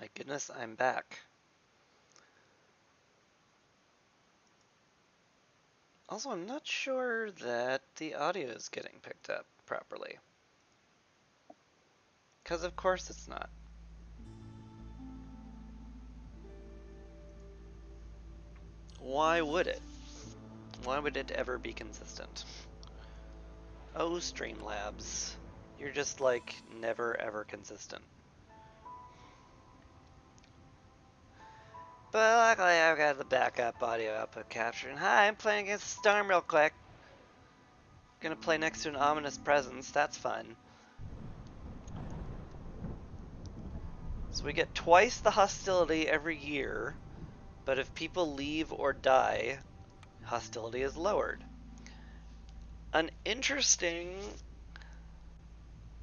My goodness, I'm back. Also, I'm not sure that the audio is getting picked up properly. Because of course it's not. Why would it? Why would it ever be consistent? Oh, Streamlabs. You're just like never ever consistent. But luckily I've got the backup audio output capture. And hi, I'm playing against Storm real quick. Gonna play next to an ominous presence, that's fun. So we get twice the hostility every year, but if people leave or die, hostility is lowered. An interesting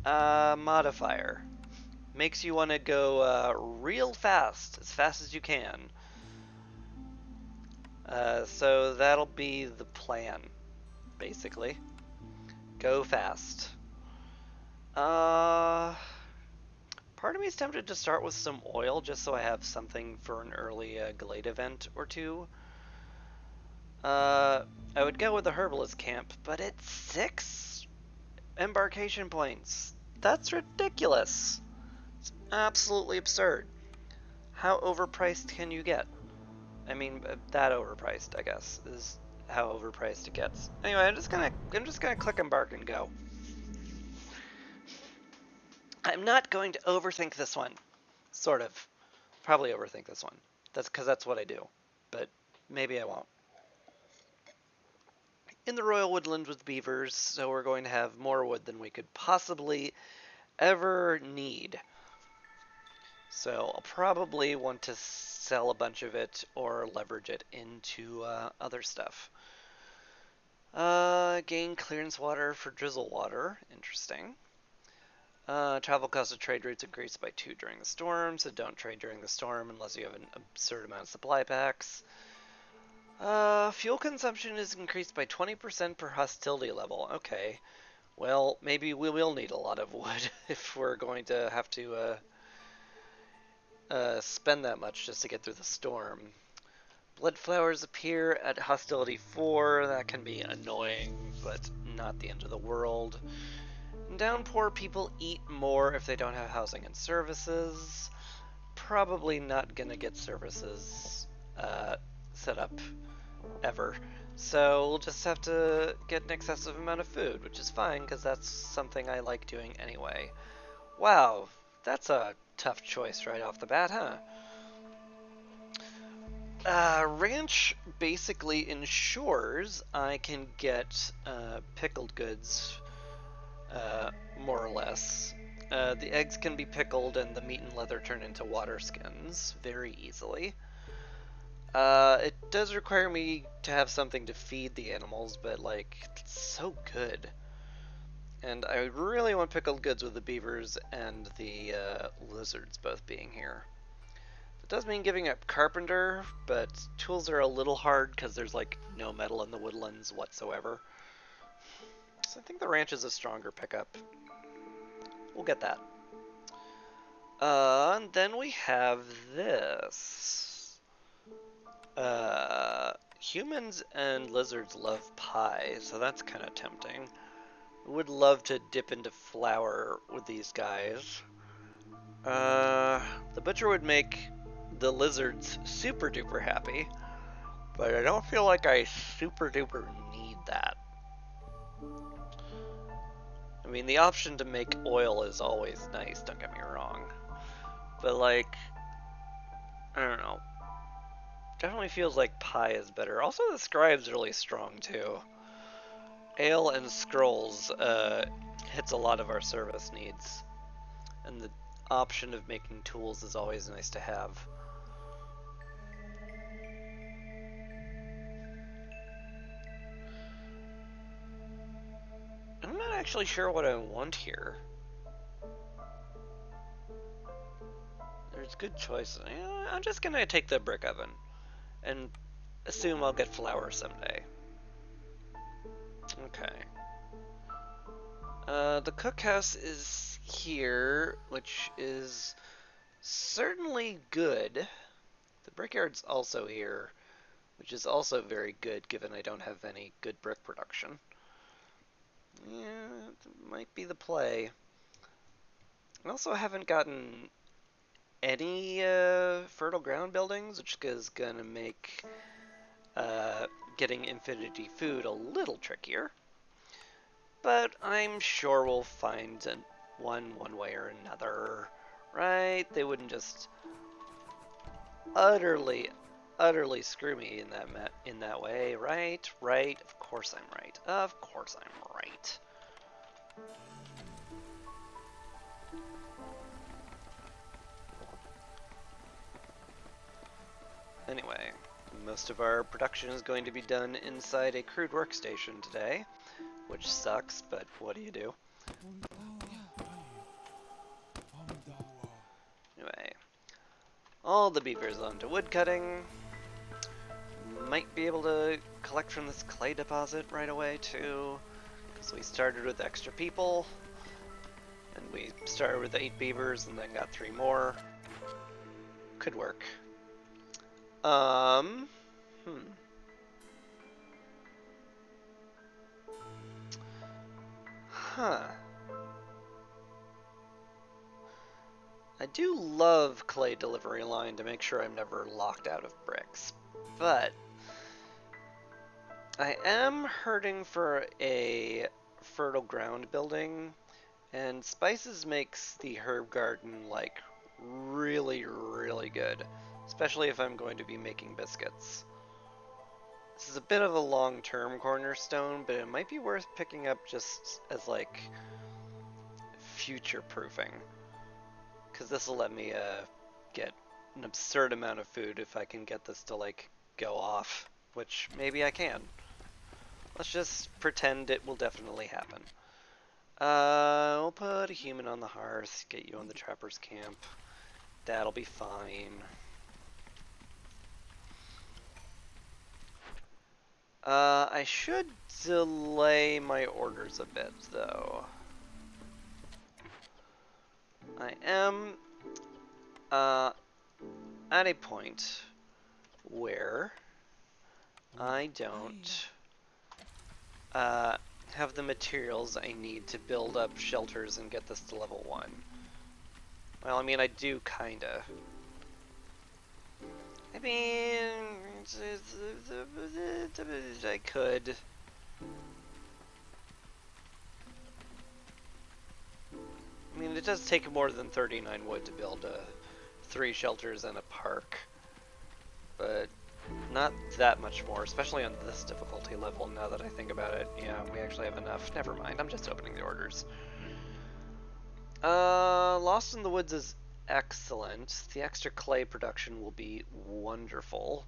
modifier. Makes you want to go real fast, as fast as you can. So that'll be the plan, basically. Go fast. Part of me is tempted to start with some oil, just so I have something for an early Glade event or two. I would go with the Herbalist Camp, but it's 6 embarkation points. That's ridiculous. It's absolutely absurd. How overpriced can you get? I mean, that overpriced, I guess, is how overpriced it gets. Anyway, I'm just gonna click embark and go. I'm not going to overthink this one. Sort of. Probably overthink this one. That's because that's what I do. But maybe I won't. In the Royal Woodland with beavers, so we're going to have more wood than we could possibly ever need. So I'll probably want to sell a bunch of it or leverage it into other stuff. Gain clearance water for drizzle water. Interesting. Travel cost of trade routes increased by 2 during the storm, so don't trade during the storm unless you have an absurd amount of supply packs. Fuel consumption is increased by 20% per hostility level. Okay. Well, maybe we will need a lot of wood if we're going to have to spend that much just to get through the storm. Blood flowers appear at hostility 4. That can be annoying, but not the end of the world. Downpour people eat more if they don't have housing and services. Probably not gonna get services set up ever. So we'll just have to get an excessive amount of food, which is fine because that's something I like doing anyway. Wow, that's a tough choice right off the bat, huh? Ranch basically ensures I can get pickled goods, more or less. The eggs can be pickled and the meat and leather turn into water skins very easily. It does require me to have something to feed the animals, but like, it's so good. And I really want pickled goods with the beavers and the lizards both being here. It does mean giving up carpenter, but tools are a little hard because there's like no metal in the woodlands whatsoever. So I think the ranch is a stronger pickup. We'll get that. And then we have this. Humans and lizards love pie, so that's kind of tempting. Would love to dip into flour with these guys. The butcher would make the lizards super duper happy, but I don't feel like I super duper need that. I mean, the option to make oil is always nice, don't get me wrong. But like, I don't know. Definitely feels like pie is better. Also, the scribe's really strong too. Ale and scrolls hits a lot of our service needs. And the option of making tools is always nice to have. I'm not actually sure what I want here. There's good choices. Yeah, I'm just gonna take the brick oven and assume I'll get flour someday. Okay. The cookhouse is here, which is certainly good. The brickyard's also here, which is also very good given I don't have any good brick production. Yeah, it might be the play. I also haven't gotten any fertile ground buildings, which is gonna make getting infinity food a little trickier. But I'm sure we'll find one way or another, right? They wouldn't just utterly, utterly screw me in that way, right? Right? Of course I'm right. Of course I'm right. Anyway, most of our production is going to be done inside a crude workstation today, which sucks, but what do you do? Anyway, all the beavers onto wood cutting. Might be able to collect from this clay deposit right away too, because we started with extra people, and we started with 8 beavers and then got 3 more. Could work. Huh. I do love clay delivery line to make sure I'm never locked out of bricks, but I am hurting for a fertile ground building, and spices makes the herb garden like really, really good, especially if I'm going to be making biscuits. This is a bit of a long-term cornerstone, but it might be worth picking up just as like future-proofing, because this will let me get an absurd amount of food if I can get this to like go off, which maybe I can. Let's just pretend it will definitely happen. We'll put a human on the hearth, get you on the trapper's camp. That'll be fine. I should delay my orders a bit, though. I am at a point where I don't have the materials I need to build up shelters and get this to level 1. Well, I mean, I do kinda. I mean, I could. I mean, it does take more than 39 wood to build 3 shelters and a park, but not that much more, especially on this difficulty level, now that I think about it. Yeah, we actually have enough. Never mind, I'm just opening the orders. Lost in the Woods is excellent. The extra clay production will be wonderful.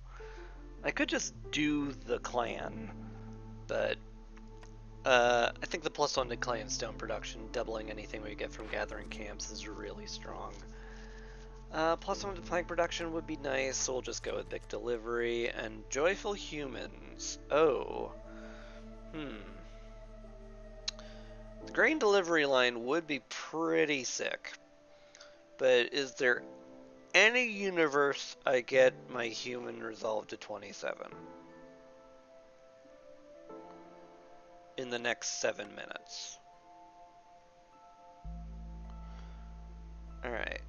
I could just do the clan, but I think the +1 to clay and stone production, doubling anything we get from gathering camps, is really strong. +1 to plank production would be nice, so we'll just go with big delivery and joyful humans. Oh. The grain delivery line would be pretty sick, but is there any universe I get my human resolved to 27 in the next 7 minutes? Alright.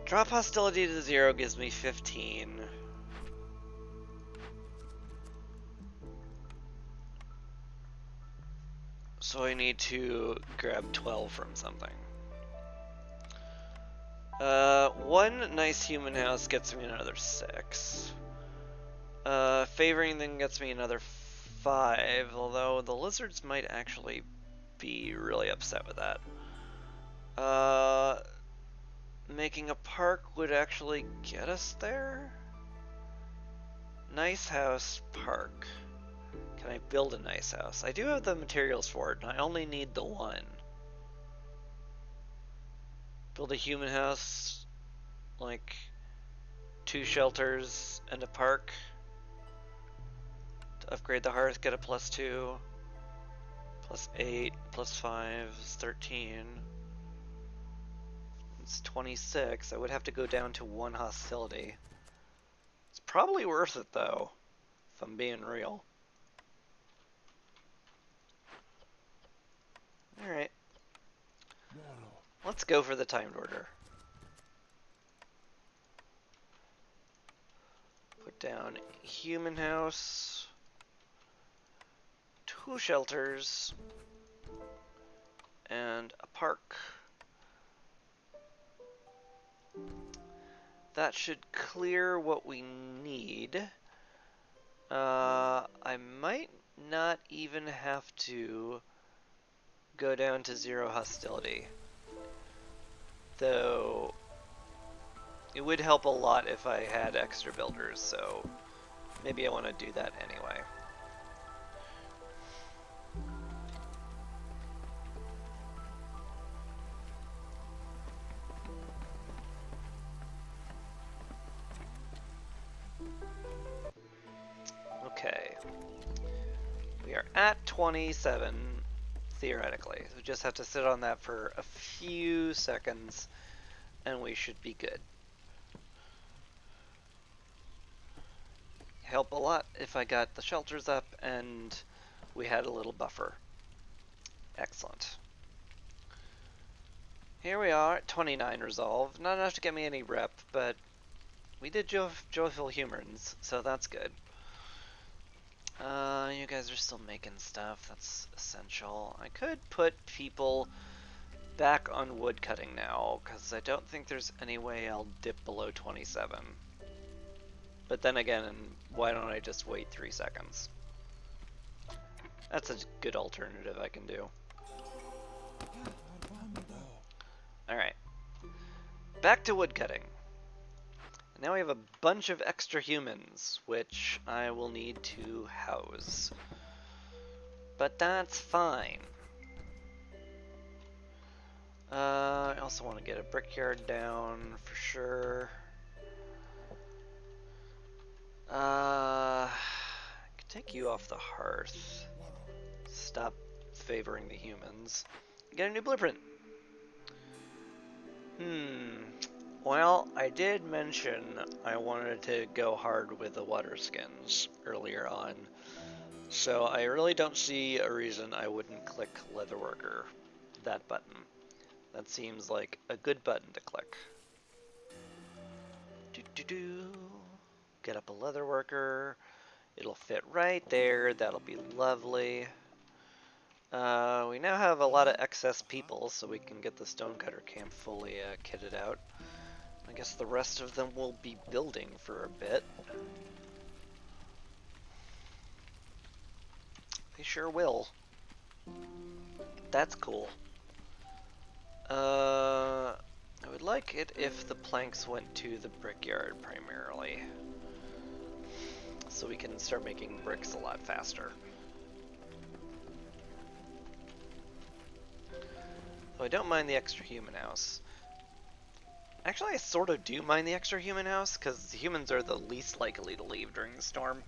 Drop hostility to 0 gives me 15. So I need to grab 12 from something. One nice human house gets me another 6. Favoring then gets me another 5, although the lizards might actually be really upset with that. Making a park would actually get us there? Nice house, park. Can I build a nice house? I do have the materials for it, and I only need the 1. Build a human house, like 2 shelters and a park. To upgrade the hearth, get a +2, +8, +5 is 13. It's 26. I would have to go down to 1 hostility. It's probably worth it, though, if I'm being real. Alright. Let's go for the timed order. Put down human house, 2 shelters, and a park. That should clear what we need. I might not even have to go down to 0 hostility. Though, it would help a lot if I had extra builders, so maybe I want to do that anyway. Okay. We are at 27, theoretically. We just have to sit on that for a few seconds, and we should be good. Help a lot if I got the shelters up and we had a little buffer. Excellent. Here we are at 29 resolve. Not enough to get me any rep, but we did joyful humans, so that's good. You guys are still making stuff. That's essential. I could put people back on wood cutting now, because I don't think there's any way I'll dip below 27. But then again, why don't I just wait 3 seconds? That's a good alternative I can do. Alright. Back to woodcutting. Now we have a bunch of extra humans, which I will need to house. But that's fine. I also want to get a brickyard down for sure. I could take you off the hearth. Stop favoring the humans. Get a new blueprint. Well, I did mention I wanted to go hard with the water skins earlier on, so I really don't see a reason I wouldn't click Leatherworker, that button. That seems like a good button to click. Get up a Leatherworker. It'll fit right there. That'll be lovely. We now have a lot of excess people, so we can get the Stonecutter camp fully kitted out. I guess the rest of them will be building for a bit. They sure will. That's cool. I would like it if the planks went to the brickyard primarily, so we can start making bricks a lot faster. So I don't mind the extra human house. Actually, I sort of do mind the extra human house, because humans are the least likely to leave during the storm.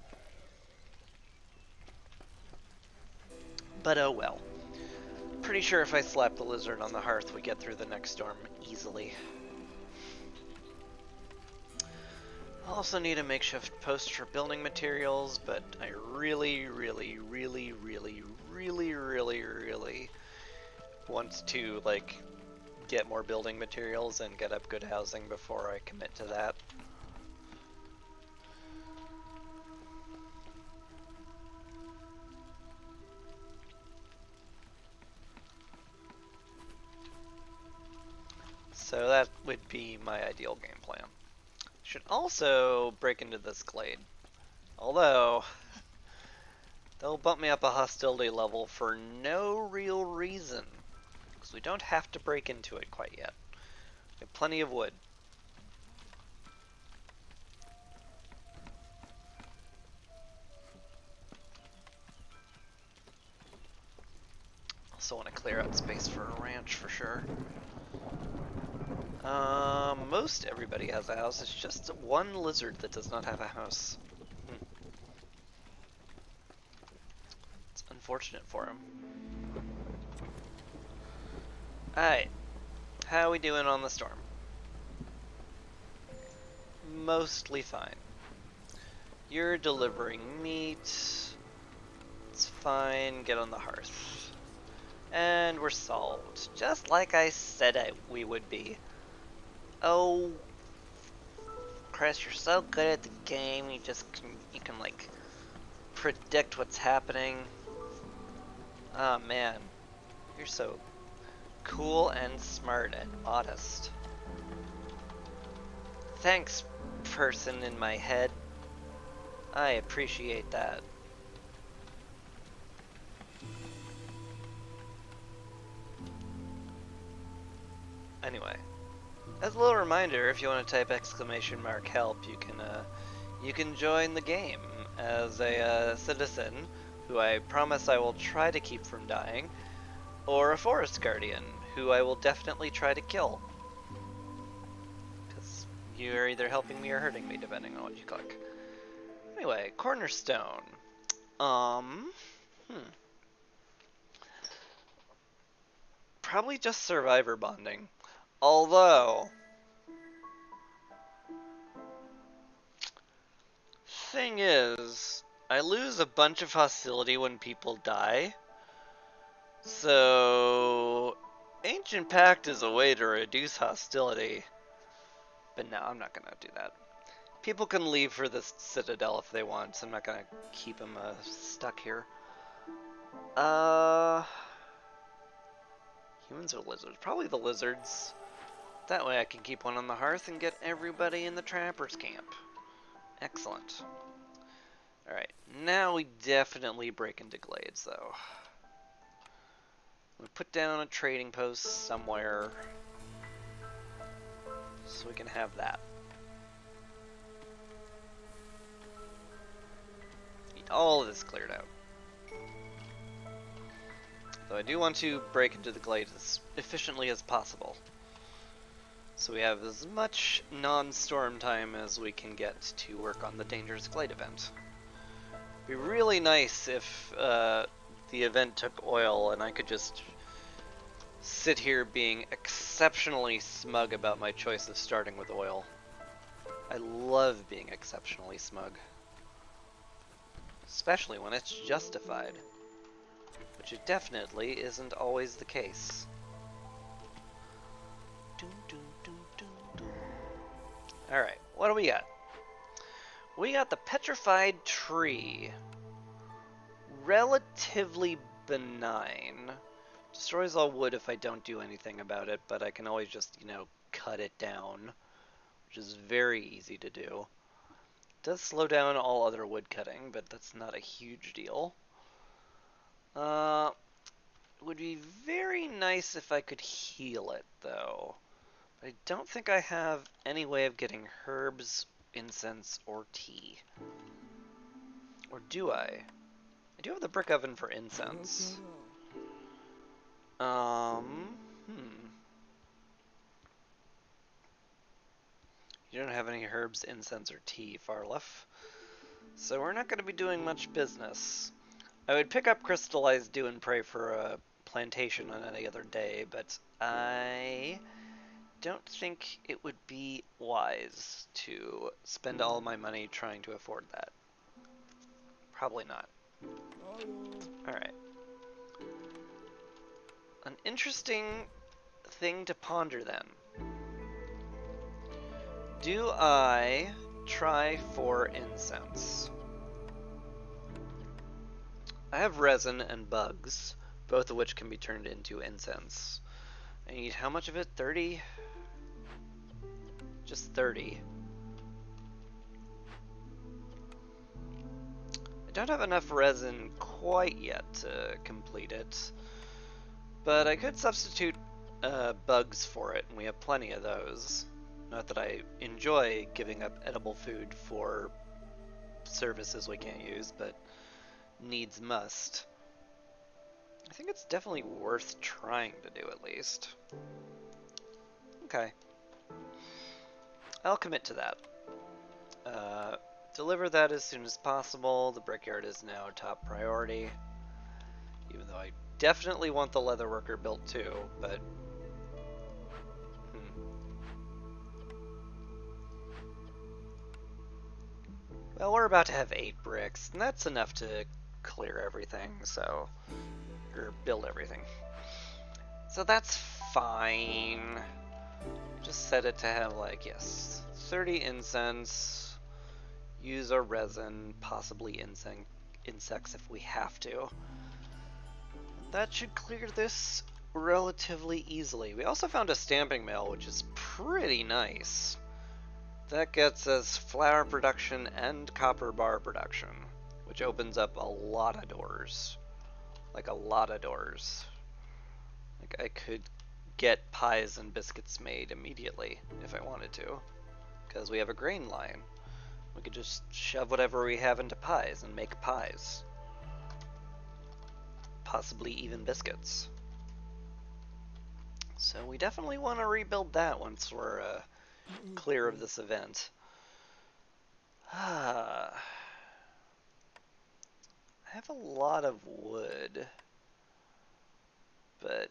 But oh well. Pretty sure if I slap the lizard on the hearth, we get through the next storm easily. I'll also need a makeshift post for building materials, but I really want to, like, get more building materials and get up good housing before I commit to that. So that would be my ideal game plan. Should also break into this glade. Although, they'll bump me up a hostility level for no real reason, because we don't have to break into it quite yet. We have plenty of wood. Also want to clear out space for a ranch for sure. Most everybody has a house. It's just one lizard that does not have a house. It's unfortunate for him. Alright. How are we doing on the storm? mostly fine. You're delivering meat. It's fine. Get on the hearth. And we're solved. Just like I said we would be. Oh, Chris, you're so good at the game. You can like predict what's happening. Oh man, you're so cool and smart and modest. Thanks, person in my head. I appreciate that. Anyway, as a little reminder, if you want to type !help, you can join the game as a citizen who I promise I will try to keep from dying, or a forest guardian who I will definitely try to kill. Because you're either helping me or hurting me, depending on what you click. Anyway, cornerstone. Probably just survivor bonding. Although, thing is, I lose a bunch of hostility when people die. So, Ancient Pact is a way to reduce hostility. But no, I'm not gonna do that. People can leave for the Citadel if they want, so I'm not gonna keep them stuck here. Humans or lizards? Probably the lizards. That way I can keep one on the hearth and get everybody in the trappers camp. Excellent. Alright, now we definitely break into glades though. We put down a trading post somewhere so we can have that. Need all of this cleared out. Though I do want to break into the glade as efficiently as possible, so we have as much non-storm time as we can get to work on the Dangerous Glade event. It'd be really nice if the event took oil and I could just sit here being exceptionally smug about my choice of starting with oil. I love being exceptionally smug. Especially when it's justified. Which it definitely isn't always the case. Alright, what do we got? We got the Petrified Tree. Relatively benign. Destroys all wood if I don't do anything about it, but I can always just, cut it down. Which is very easy to do. It does slow down all other wood cutting, but that's not a huge deal. Would be very nice if I could heal it, though. I don't think I have any way of getting herbs, incense, or tea. Or do I? I do have the brick oven for incense. You don't have any herbs, incense, or tea, Farlef. So we're not going to be doing much business. I would pick up crystallized dew and pray for a plantation on any other day, but I don't think it would be wise to spend all my money trying to afford that. Probably not. Alright. An interesting thing to ponder then. Do I try for incense? I have resin and bugs, both of which can be turned into incense. I need how much of it? 30? Just 30. I don't have enough resin quite yet to complete it, but I could substitute bugs for it, and we have plenty of those. Not that I enjoy giving up edible food for services we can't use, but needs must. I think it's definitely worth trying to do at least. Okay. I'll commit to that. Deliver that as soon as possible. The brickyard is now top priority. Even though I definitely want the leatherworker built too, but... Well, we're about to have 8 bricks, and that's enough to clear everything, so... or build everything. So that's fine. Just set it to have, like, yes, 30 incense, use our resin, possibly insects if we have to. That should clear this relatively easily. We also found a stamping mill, which is pretty nice. That gets us flour production and copper bar production, which opens up a lot of doors. Like a lot of doors. Like I could get pies and biscuits made immediately if I wanted to, because we have a grain line. We could just shove whatever we have into pies and make pies. Possibly even biscuits. So we definitely want to rebuild that once we're clear of this event. I have a lot of wood, but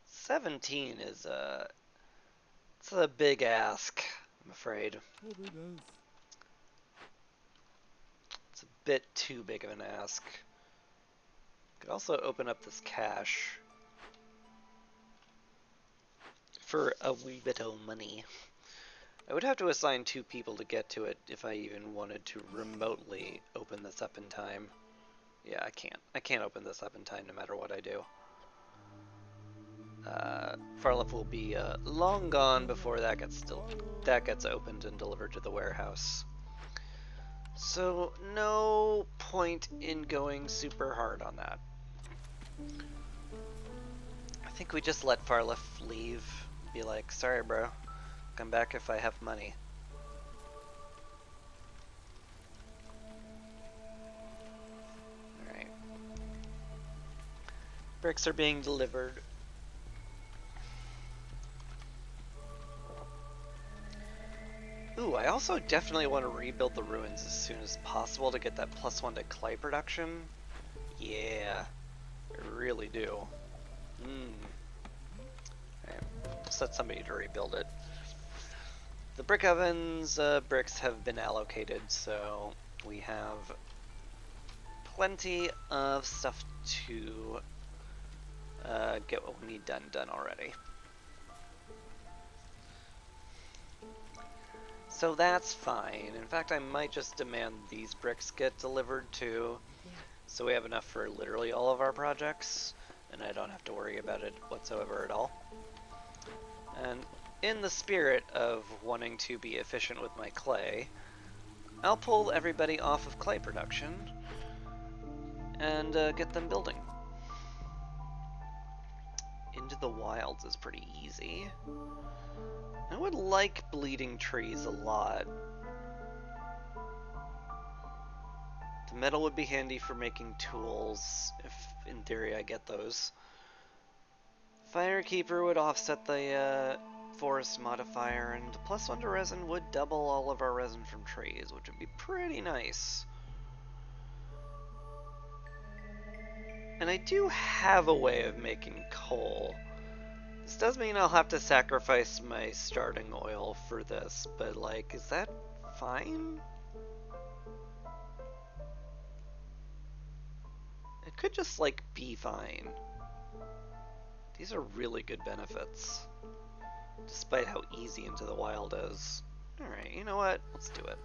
17 is it's a big ask, I'm afraid. It's a bit too big of an ask. Could also open up this cache for a wee bit of money. I would have to assign 2 people to get to it if I even wanted to remotely open this up in time. Yeah, I can't. I can't open this up in time no matter what I do. Farlef will be long gone before that gets opened and delivered to the warehouse. So no point in going super hard on that. I think we just let Farlef leave. Be like, sorry bro, come back if I have money. Alright. Bricks are being delivered. Ooh, I also definitely want to rebuild the ruins as soon as possible to get that +1 to clay production. Yeah, I really do. Right, set somebody to rebuild it. The brick ovens, bricks have been allocated, so we have plenty of stuff to get what we need done already. So that's fine. In fact, I might just demand these bricks get delivered too, so we have enough for literally all of our projects, and I don't have to worry about it whatsoever at all. And in the spirit of wanting to be efficient with my clay, I'll pull everybody off of clay production and get them building. Into the Wilds is pretty easy. I would like bleeding trees a lot. The metal would be handy for making tools, if in theory I get those. Firekeeper would offset the forest modifier, and +1 to resin would double all of our resin from trees, which would be pretty nice. And I do have a way of making coal. This does mean I'll have to sacrifice my starting oil for this, but like, is that fine? It could just like be fine. These are really good benefits, despite how easy Into the Wild is. Alright, you know what? Let's do it.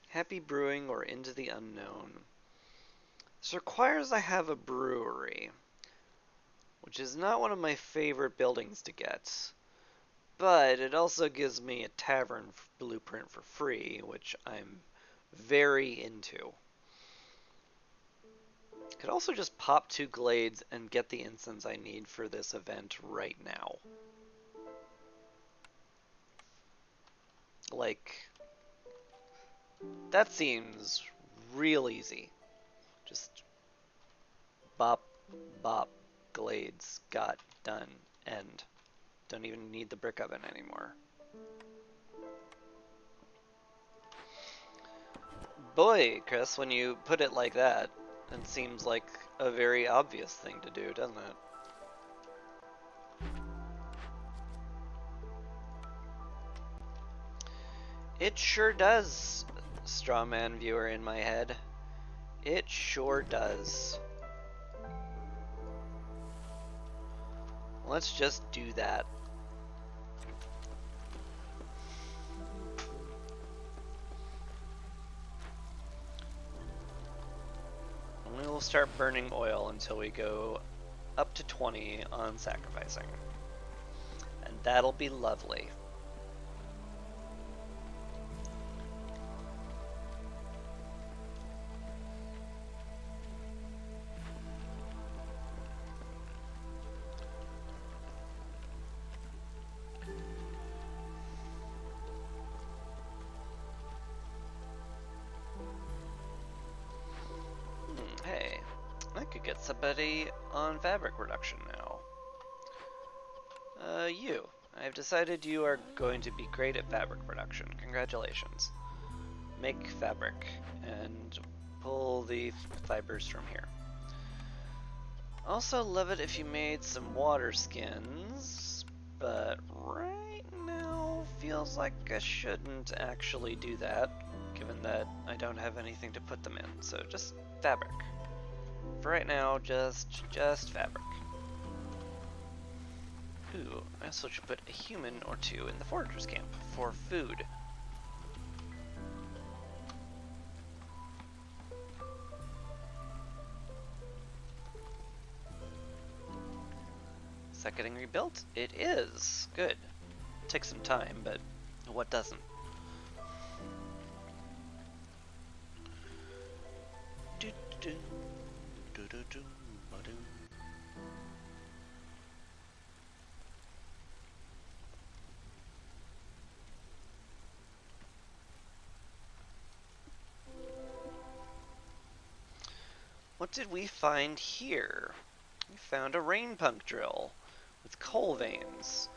Happy Brewing or Into the Unknown. This requires I have a brewery, which is not one of my favorite buildings to get, but it also gives me a tavern blueprint for free, which I'm very into. Could also just pop 2 glades and get the incense I need for this event right now. Like, that seems real easy. Just bop, bop, glades, got, done, end. Don't even need the brick oven anymore. Boy, Chris, when you put it like that, it seems like a very obvious thing to do, doesn't it? It sure does, Strawman viewer in my head. It sure does. Let's just do that. And we will start burning oil until we go up to 20 on sacrificing. And that'll be lovely. Hey, I could get somebody on fabric reduction now. You. I've decided you are going to be great at fabric production. Congratulations. Make fabric and pull the fibers from here. Also love it if you made some water skins, but right now feels like I shouldn't actually do that, given that I don't have anything to put them in. So just fabric. For right now, just fabric. Ooh, I also should put a human or two in the foragers camp for food. Is that getting rebuilt? It is. Good. Takes some time, but what doesn't? What did we find here? We found a rain punk drill with coal veins.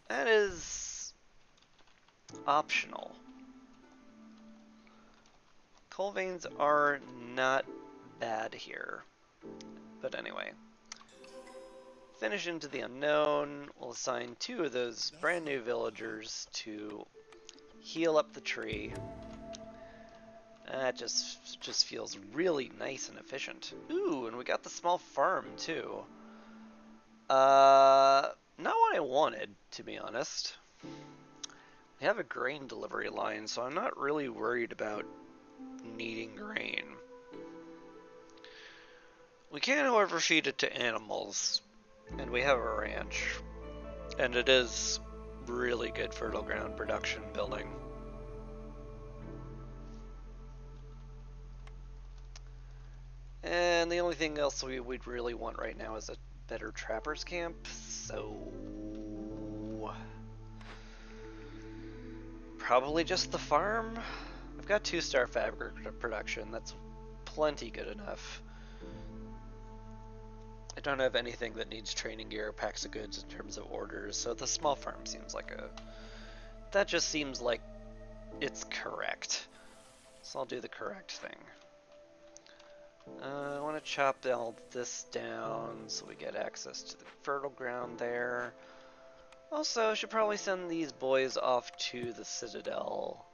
That is optional. Coal veins are not bad here. But anyway. Finish into the unknown. We'll assign 2 of those brand new villagers to heal up the tree. That just feels really nice and efficient. Ooh, and we got the small farm too. Not what I wanted, to be honest. We have a grain delivery line, so I'm not really worried about needing grain. We can, however, feed it to animals, and we have a ranch, and it is really good fertile ground production building. And the only thing else we'd really want right now is a better trapper's camp, so probably just the farm. I've got 2-star fabric production, that's plenty good enough. I don't have anything that needs training gear or packs of goods in terms of orders, so the small farm seems like that just seems like it's correct. So I'll do the correct thing. I want to chop all this down so we get access to the fertile ground there. Also, I should probably send these boys off to the Citadel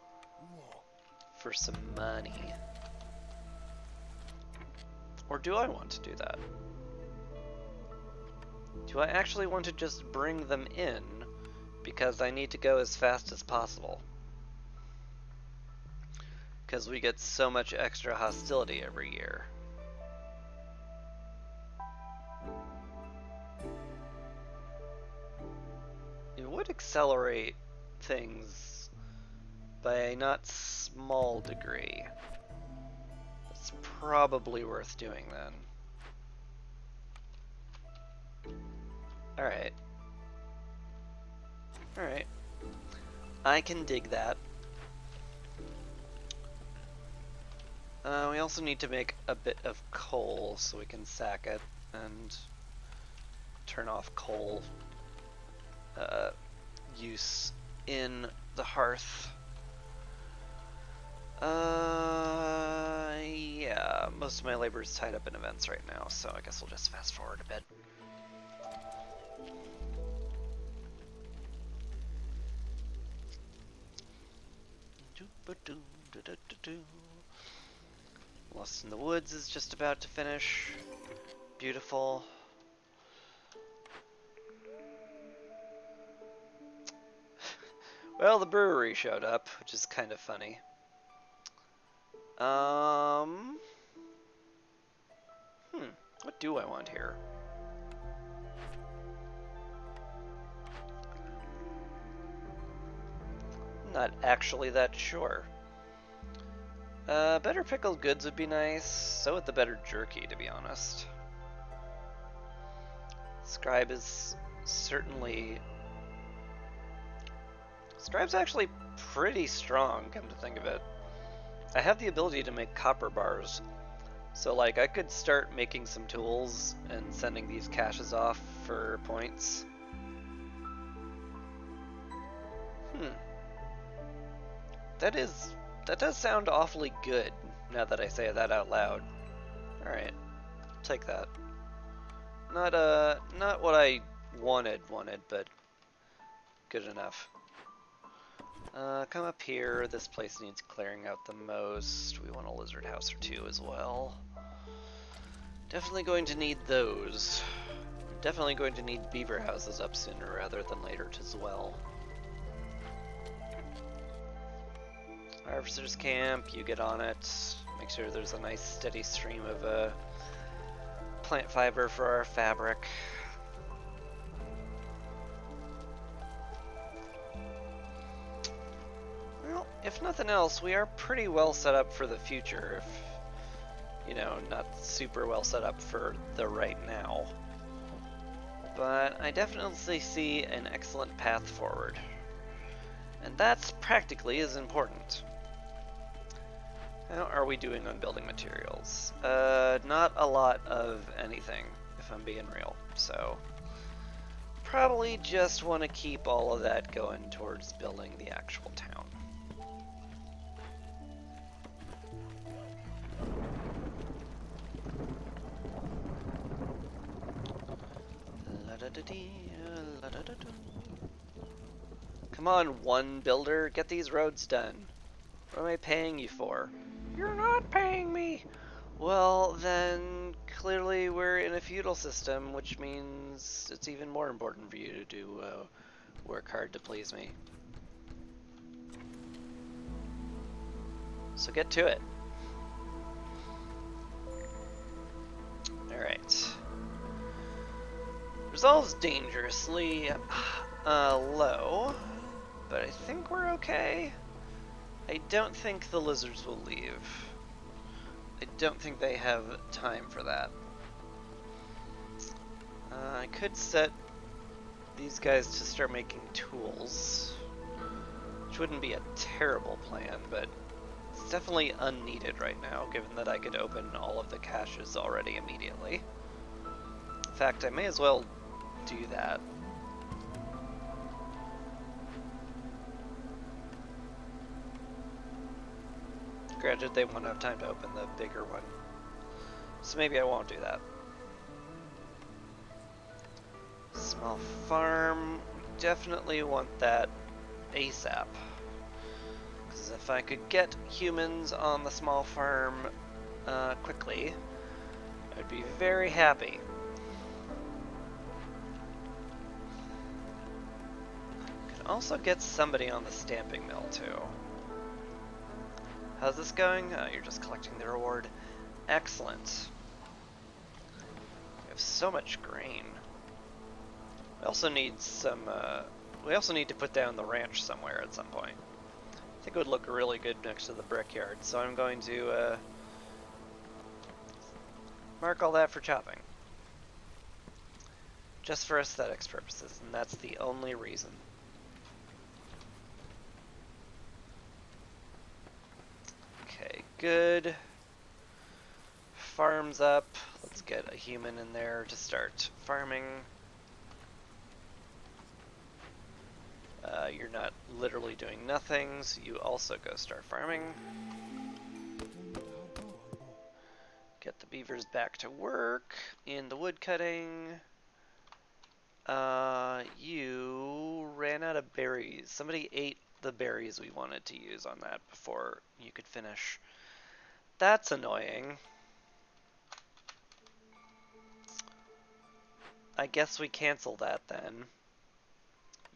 for some money. Or do I want to do that? Do I actually want to just bring them in because I need to go as fast as possible? Because we get so much extra hostility every year. It would accelerate things by a not small degree. It's probably worth doing then. Alright. Alright. I can dig that. We also need to make a bit of coal so we can sack it and turn off coal use in the hearth. Yeah, most of my labor is tied up in events right now, so I guess we'll just fast forward a bit. Lost in the Woods is just about to finish. Beautiful. Well, the brewery showed up, which is kind of funny. What do I want here? Not actually that sure. Better pickled goods would be nice. So would the better jerky, to be honest. Scribe is certainly... Scribe's actually pretty strong, come to think of it. I have the ability to make copper bars. So, like, I could start making some tools and sending these caches off for points. That does sound awfully good, now that I say that out loud. Alright, take that. Not what I wanted, but good enough. Come up here. This place needs clearing out the most. We want a lizard house or two as well. Definitely going to need those. Definitely going to need beaver houses up sooner rather than later as well. Harvester's camp, you get on it. Make sure there's a nice steady stream of plant fiber for our fabric. Well, if nothing else, we are pretty well set up for the future. If, you know, not super well set up for the right now. But I definitely see an excellent path forward. And that's practically as important. How are we doing on building materials? Not a lot of anything, if I'm being real. So, probably just want to keep all of that going towards building the actual town. Come on, one builder, get these roads done. What am I paying you for? You're not paying me! Well, then clearly we're in a feudal system, which means it's even more important for you to work hard to please me. So get to it. Alright. Resolve's dangerously low, but I think we're okay. I don't think the lizards will leave. I don't think they have time for that. I could set these guys to start making tools, which wouldn't be a terrible plan, but it's definitely unneeded right now, given that I could open all of the caches already immediately. In fact, I may as well do that. Granted, they won't have time to open the bigger one, so maybe I won't do that. Small farm, we definitely want that ASAP. Because if I could get humans on the small farm quickly, I'd be very happy. Could also get somebody on the stamping mill too. How's this going? Oh, you're just collecting the reward. Excellent. We have so much grain. We also need some, we also need to put down the ranch somewhere at some point. I think it would look really good next to the brickyard, so I'm going to, mark all that for chopping. Just for aesthetics purposes, and that's the only reason. Okay, good. Farm's up. Let's get a human in there to start farming. You're not literally doing nothing, so you also go start farming. Get the beavers back to work in the wood cutting. You ran out of berries. Somebody ate the berries we wanted to use on that before you could finish. That's annoying. I guess we cancel that then.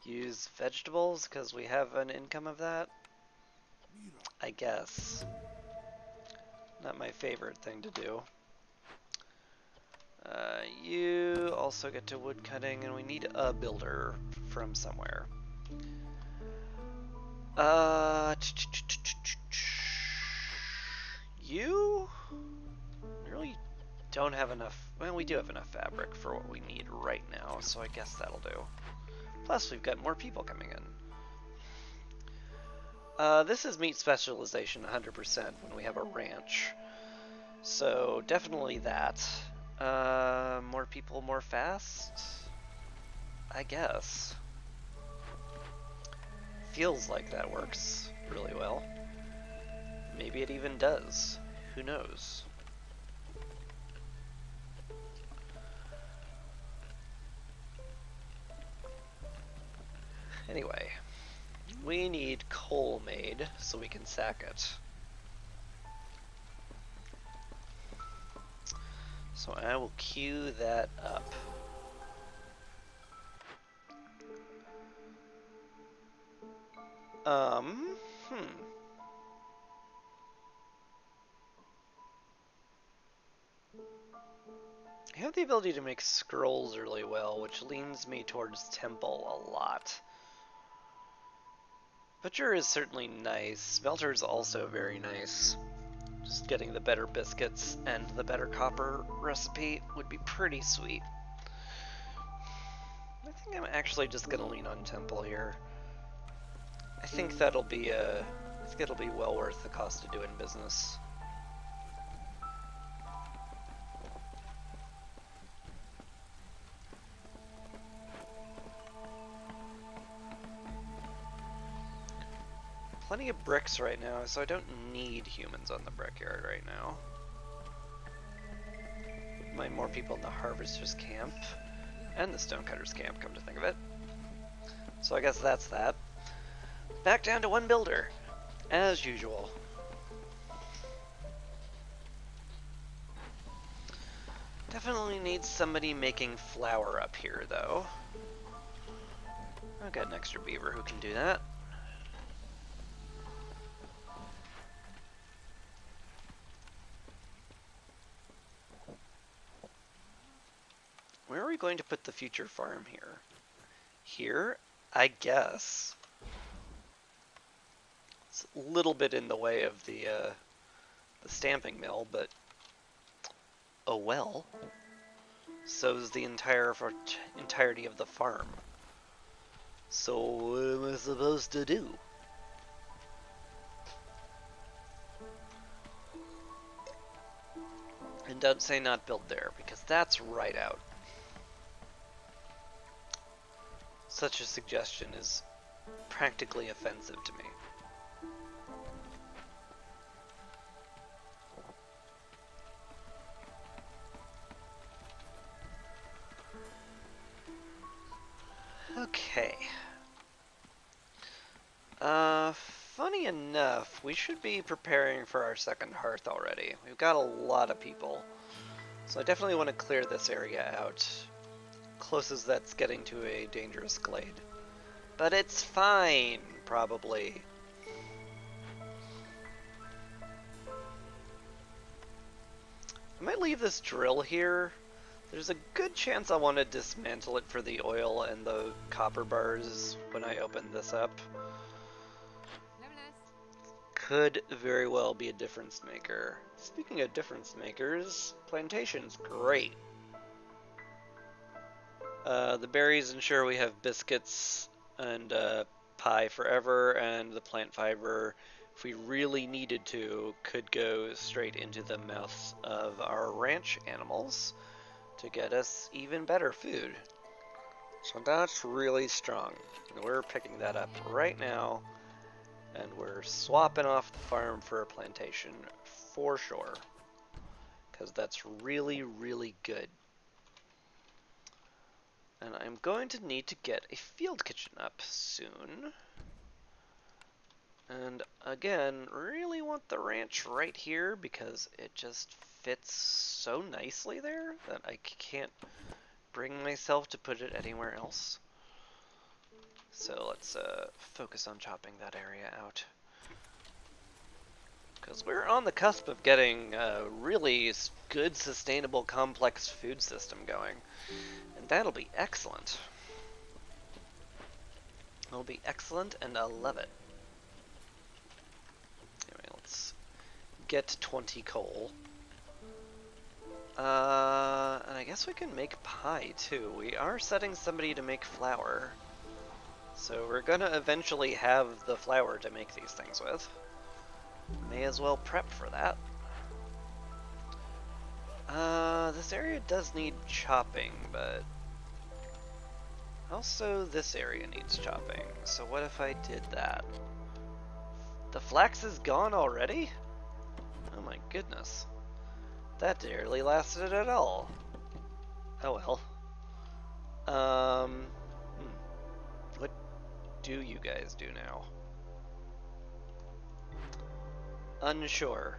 Use vegetables because we have an income of that? I guess. Not my favorite thing to do. You also get to wood cutting, and we need a builder from somewhere. You really don't have enough. Well, we do have enough fabric for what we need right now, so I guess that'll do. Plus, we've got more people coming in. This is meat specialization 100% when we have a ranch. So definitely that. More people, more fast? I guess. Feels like that works really well. Maybe it even does. Who knows? Anyway, we need coal made so we can sack it. So I will queue that up. I have the ability to make scrolls really well, which leans me towards temple a lot. Butcher is certainly nice. Smelter is also very nice. Just getting the better biscuits and the better copper recipe would be pretty sweet. I think I'm actually just gonna lean on temple here. I think that'll be it'll be well worth the cost of doing business. Plenty of bricks right now, so I don't need humans on the brickyard right now. Might more people in the harvester's camp and the stonecutter's camp, come to think of it. So I guess that's that. Back down to one builder, as usual. Definitely needs somebody making flour up here, though. I've got an extra beaver who can do that. Where are we going to put the future farm here? Here, I guess. It's a little bit in the way of the stamping mill, but oh well. So's the entirety of the farm. So what am I supposed to do? And don't say not build there, because that's right out. Such a suggestion is practically offensive to me. Okay. Funny enough, we should be preparing for our second hearth already. We've got a lot of people. So I definitely want to clear this area out. Close as that's getting to a dangerous glade. But it's fine, probably. I might leave this drill here. There's a good chance I want to dismantle it for the oil and the copper bars when I open this up. Could very well be a difference maker. Speaking of difference makers, plantation's great. The berries ensure we have biscuits and pie forever, and the plant fiber, if we really needed to, could go straight into the mouths of our ranch animals to get us even better food. So that's really strong. And we're picking that up right now, and we're swapping off the farm for a plantation for sure, because that's really, really good. And I'm going to need to get a field kitchen up soon. And again, really want the ranch right here because it just fits so nicely there that I can't bring myself to put it anywhere else. So let's focus on chopping that area out. Because we're on the cusp of getting a really good, sustainable, complex food system going. And that'll be excellent. It'll be excellent, and I'll love it. Anyway, let's get 20 coal. And I guess we can make pie, too. We are setting somebody to make flour. So we're gonna eventually have the flour to make these things with. May as well prep for that. This area does need chopping, but also this area needs chopping. So what if I did that? The flax is gone already? Oh my goodness. That barely lasted at all. Oh well. What do you guys do now? Unsure.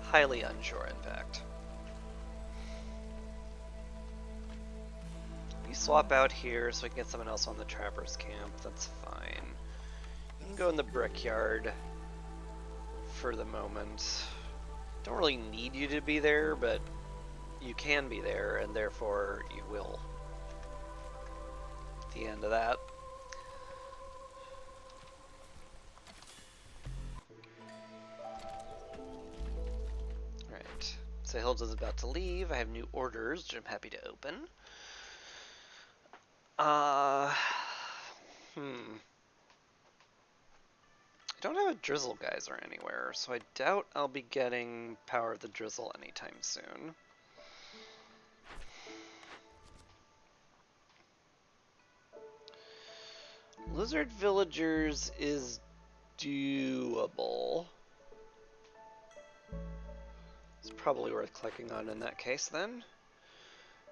Highly unsure, in fact. You swap out here so I can get someone else on the Trappers camp. That's fine. You can go in the brickyard for the moment. Don't really need you to be there, but you can be there, and therefore you will. At the end of that. Alright. So Hilda's about to leave. I have new orders, which I'm happy to open. I don't have a drizzle geyser anywhere, so I doubt I'll be getting Power of the Drizzle anytime soon. Lizard Villagers is doable. It's probably worth clicking on in that case then.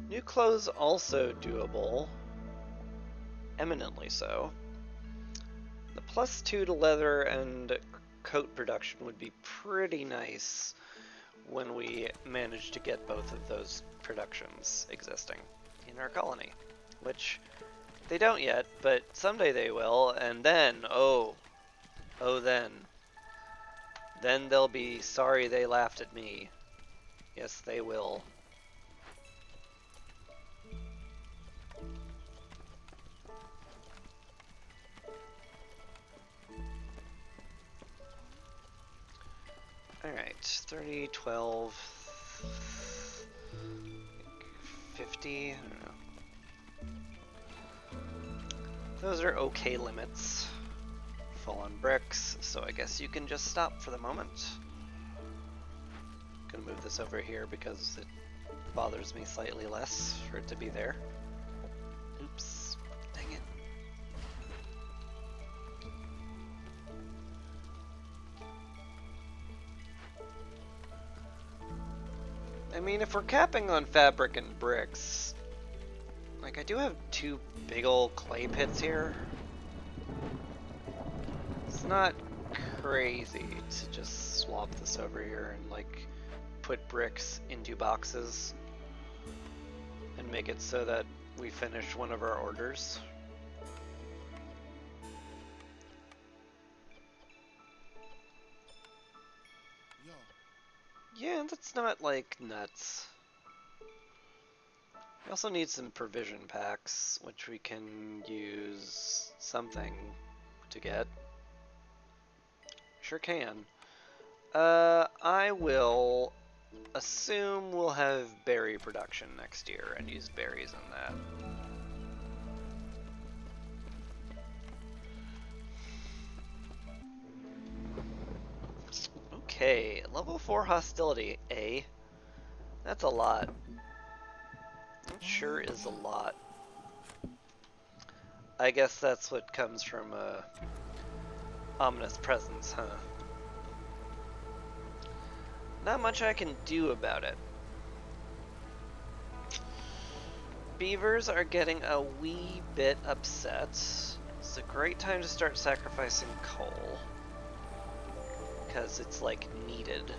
New clothes also doable. Eminently so. The +2 to leather and coat production would be pretty nice when we manage to get both of those productions existing in our colony. Which they don't yet, but someday they will, and then, then they'll be sorry they laughed at me. Yes, they will. Alright, 30, 12, 50, I don't know. Those are okay limits. Full on bricks, so I guess you can just stop for the moment. Gonna move this over here because it bothers me slightly less for it to be there. Oops, dang it. I mean, if we're capping on fabric and bricks, like I do have 2 big old clay pits here. It's not crazy to just swap this over here and like put bricks into boxes and make it so that we finish one of our orders. Yeah, that's not like nuts. We also need some provision packs, which we can use something to get. Sure can. I will assume we'll have berry production next year and use berries in that. Okay, level 4 hostility, eh? That's a lot. That sure is a lot. I guess that's what comes from ominous presence, huh? Not much I can do about it. beavers are getting a wee bit upset. It's a great time to start sacrificing coal. Because it's, like, needed.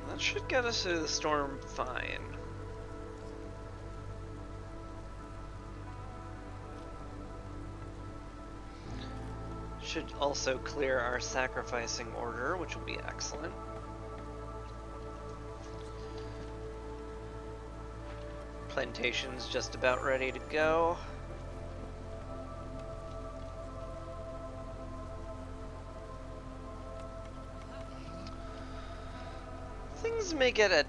That should get us through the storm fine. Should also clear our sacrificing order, which will be excellent. Plantation's just about ready to go. Things may get a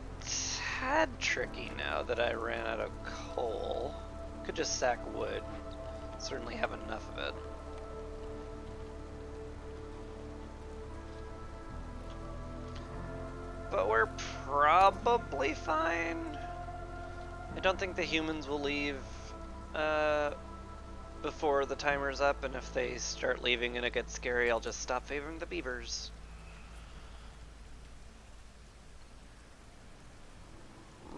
tad tricky now that I ran out of coal. Could just sack wood. Certainly have enough of it. But we're probably fine. I don't think the humans will leave before the timer's up, and if they start leaving and it gets scary, I'll just stop favoring the beavers.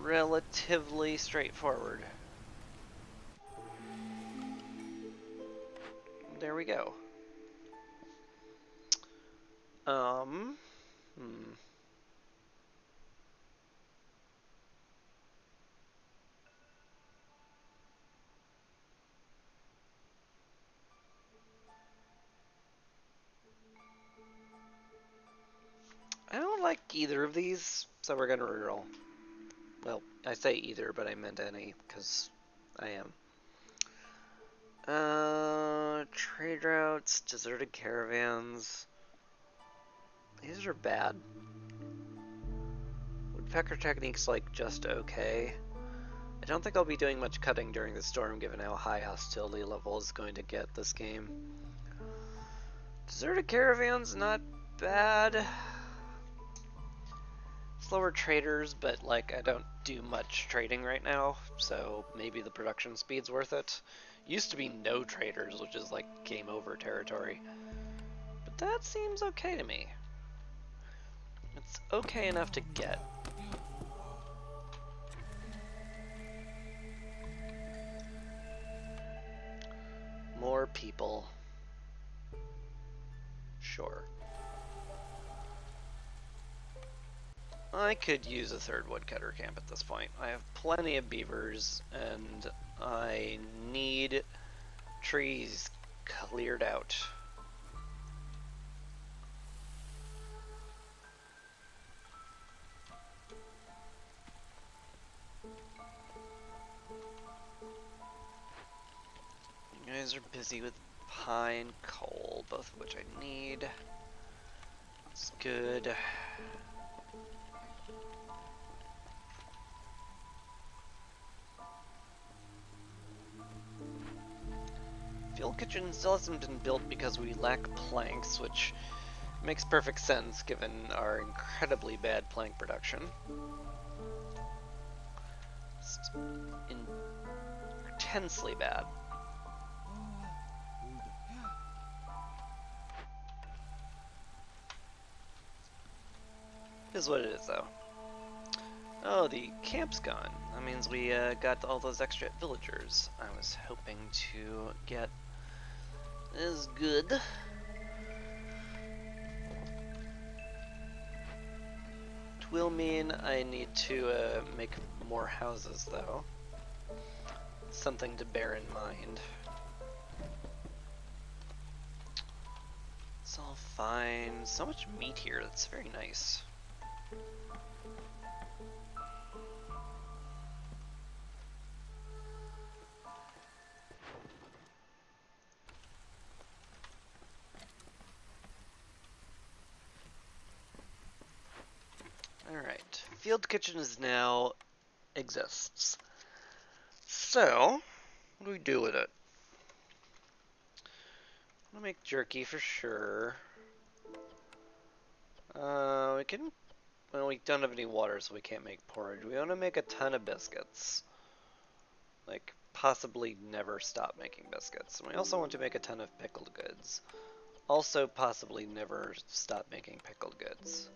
Relatively straightforward. There we go. I don't like either of these, so we're gonna reroll. Well, I say either, but I meant any, because I am. Trade routes, deserted caravans. These are bad. Woodpecker technique's like just okay. I don't think I'll be doing much cutting during the storm given how high hostility level is going to get this game. Deserted caravans, not bad. Slower traders, but like I don't do much trading right now, so maybe the production speed's worth it. Used to be no traders, which is like game over territory. But that seems okay to me. It's okay enough to get. More people. Sure. I could use a third woodcutter camp at this point. I have plenty of beavers, and I need trees cleared out. You guys are busy with pine, coal, both of which I need. It's good. Fuel kitchen still hasn't been built because we lack planks, which makes perfect sense given our incredibly bad plank production. Just intensely bad. Is what it is, though. Oh, the camp's gone. That means we got all those extra villagers. I was hoping to get is good. It will mean I need to make more houses, though. Something to bear in mind. It's all fine. So much meat here, that's very nice. Alright, field kitchen is now exists. So, what do we do with it? I'm gonna make jerky for sure. We can Well, we don't have any water, so we can't make porridge. We want to make a ton of biscuits. Like, possibly never stop making biscuits. And we also want to make a ton of pickled goods. Also, possibly never stop making pickled goods.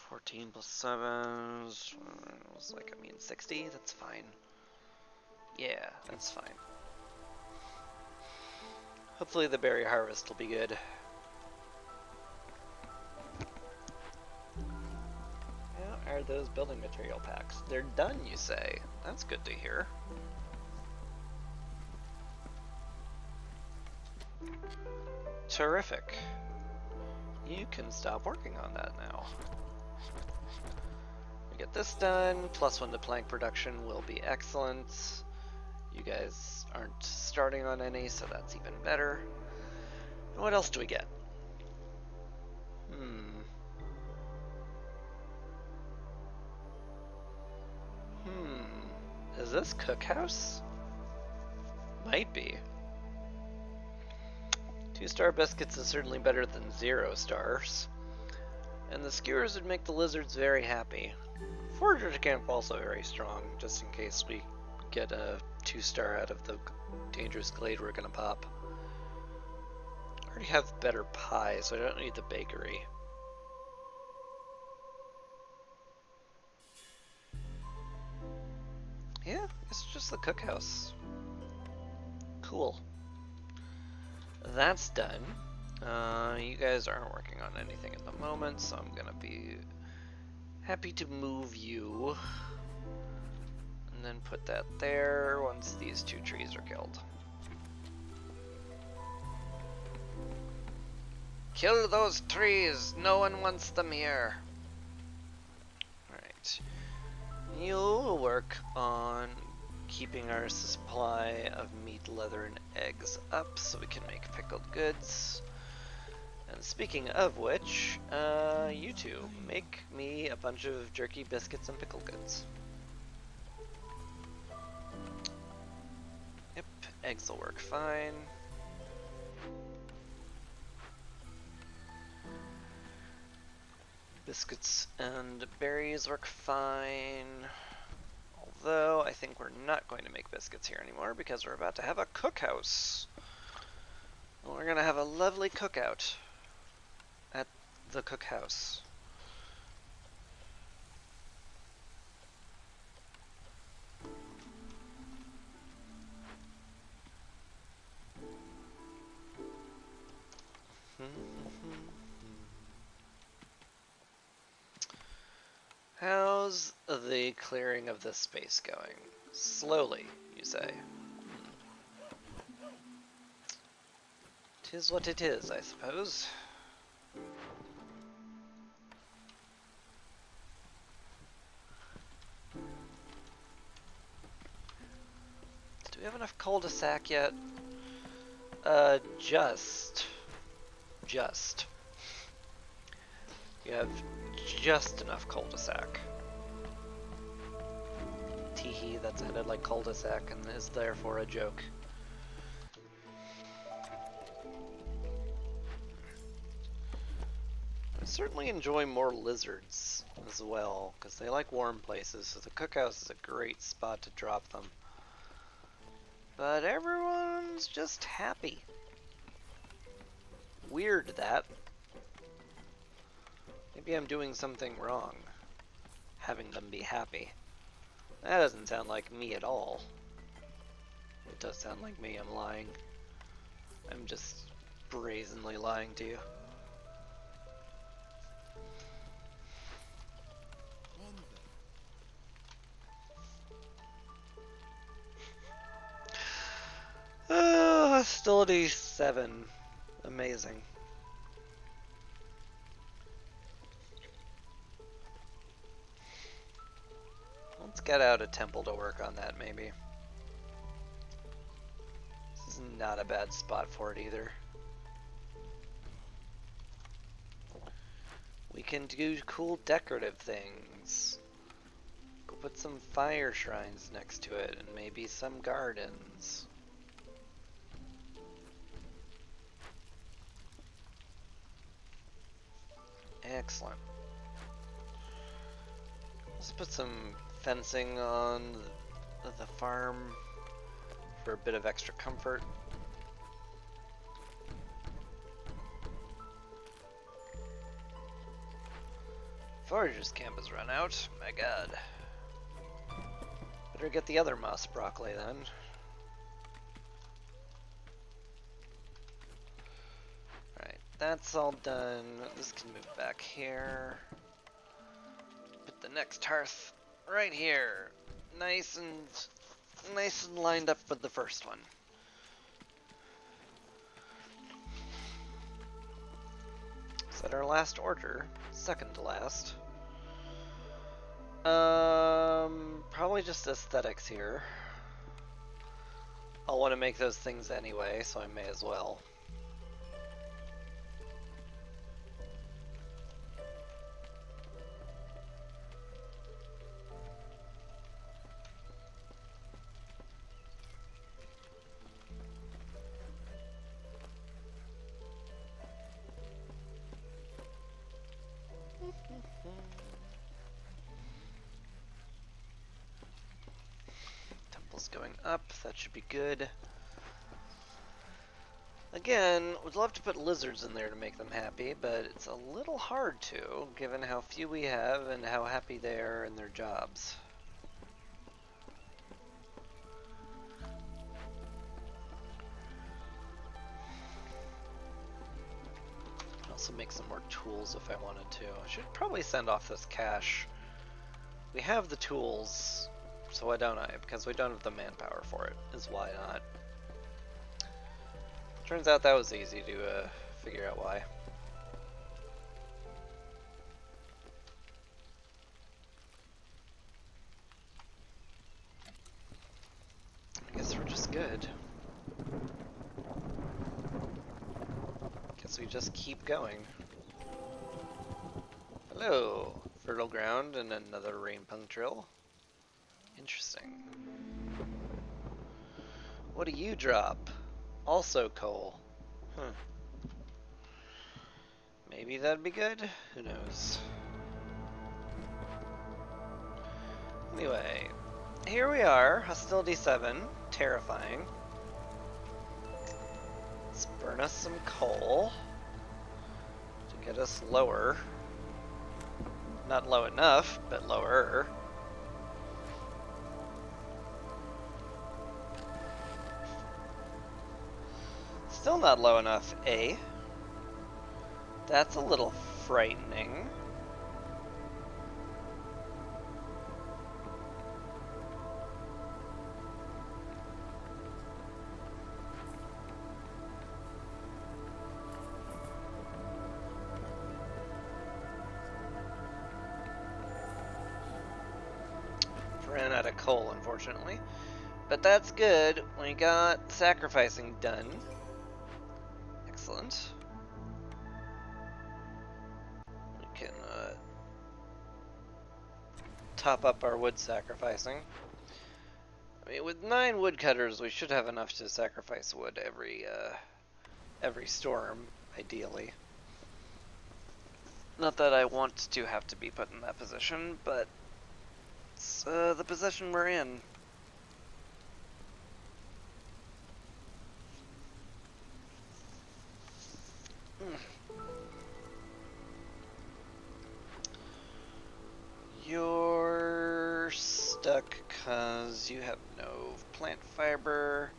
14 plus 7 was like, 60? That's fine. Yeah, that's fine. Hopefully the berry harvest will be good. How are those building material packs? They're done, you say? That's good to hear. Terrific. You can stop working on that now. We get this done. +1 to plank production will be excellent. You guys aren't starting on any, so that's even better. And what else do we get? Is this cookhouse? Might be. 2-star biscuits is certainly better than 0 stars. And the skewers would make the lizards very happy. Forager's camp also very strong, just in case we get a 2-star out of the dangerous glade we're gonna pop. I already have better pie, so I don't need the bakery. Yeah, it's just the cookhouse. Cool. That's done. You guys aren't working on anything at the moment, so I'm gonna be happy to move you. And then put that there once these 2 trees are killed. Kill those trees! No one wants them here! Alright. You'll work on keeping our supply of meat, leather, and eggs up so we can make pickled goods. And speaking of which, you two, make me a bunch of jerky, biscuits, and pickled goods. Yep, eggs will work fine. Biscuits and berries work fine. Although, I think we're not going to make biscuits here anymore because we're about to have a cookhouse. We're going to have a lovely cookout at the cookhouse. How's the clearing of this space going? Slowly, you say. Tis what it is, I suppose. Do we have enough cul-de-sac yet? Just. You have just enough cul-de-sac. Teehee, that sounded like cul-de-sac and is therefore a joke. I certainly enjoy more lizards as well, because they like warm places, so the cookhouse is a great spot to drop them. But everyone's just happy. Weird, that. Maybe I'm doing something wrong, having them be happy. That doesn't sound like me at all. It does sound like me, I'm lying. I'm just brazenly lying to you. Hostility 7. Amazing. Let's get out a temple to work on that, maybe. This is not a bad spot for it either. We can do cool decorative things. Go put some fire shrines next to it and maybe some gardens. Excellent. Let's put some fencing on the farm for a bit of extra comfort. Forager's camp has run out. My god. Better get the other moss broccoli then. Alright, that's all done. This can move back here. Put the next hearth right here. Nice and lined up with the first one. Is that our last order? Second to last. Probably just aesthetics here. I'll want to make those things anyway, so I may as well. Temple's going up, that should be good. Again, would love to put lizards in there to make them happy, but it's a little hard to, given how few we have and how happy they are in their jobs. Also make some more tools if I wanted to. I should probably send off this cache. We have the tools, so why don't I? Because we don't have the manpower for it, is why not. Turns out that was easy to figure out why. I guess we're just good. Guess we just keep going. Hello, fertile ground and another rain punctual. Interesting. What do you drop? Also coal. Huh. Maybe that'd be good? Who knows? Anyway, here we are, Hostility 7, terrifying. Let's burn us some coal to get us lower. Not low enough, but lower. Still not low enough, eh? That's a little frightening. Ran out of coal, unfortunately. But that's good. We got sacrificing done. Excellent. We can top up our wood sacrificing. I mean, with 9 woodcutters, we should have enough to sacrifice wood every storm, ideally. Not that I want to have to be put in that position, but it's the position we're in. You're stuck because you have no plant fiber.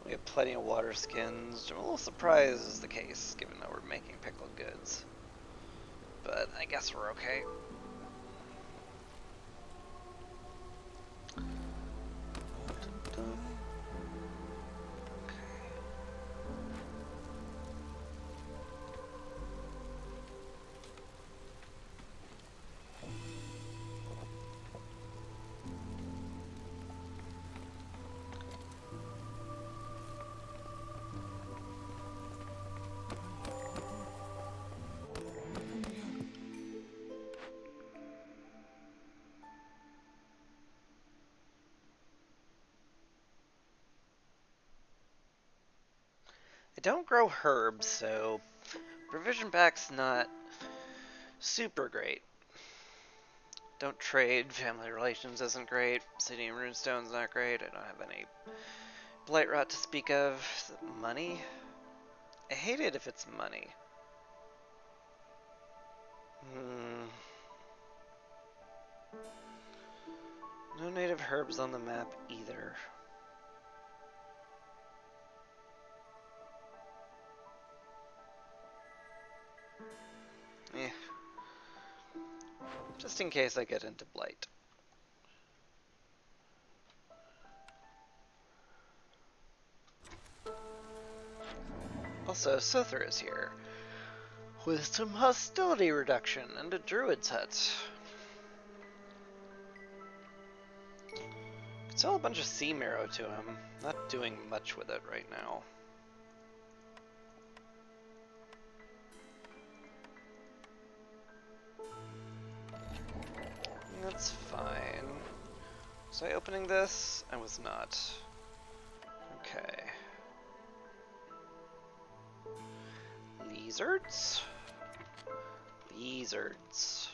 We have plenty of water skins. I'm a little surprised is the case, given that we're making pickled goods. But I guess we're okay. I don't grow herbs, so provision pack's not super great. Don't trade, family relations isn't great, City and Runestone's not great, I don't have any Blight Rot to speak of. Is it money? I hate it if it's money. No native herbs on the map either. Eh. Just in case I get into Blight. Also, Sother is here, with some hostility reduction and a druid's hut. Could sell a bunch of sea marrow to him. Not doing much with it right now. That's fine. Was I opening this? I was not. Okay. Lizards? Lizards.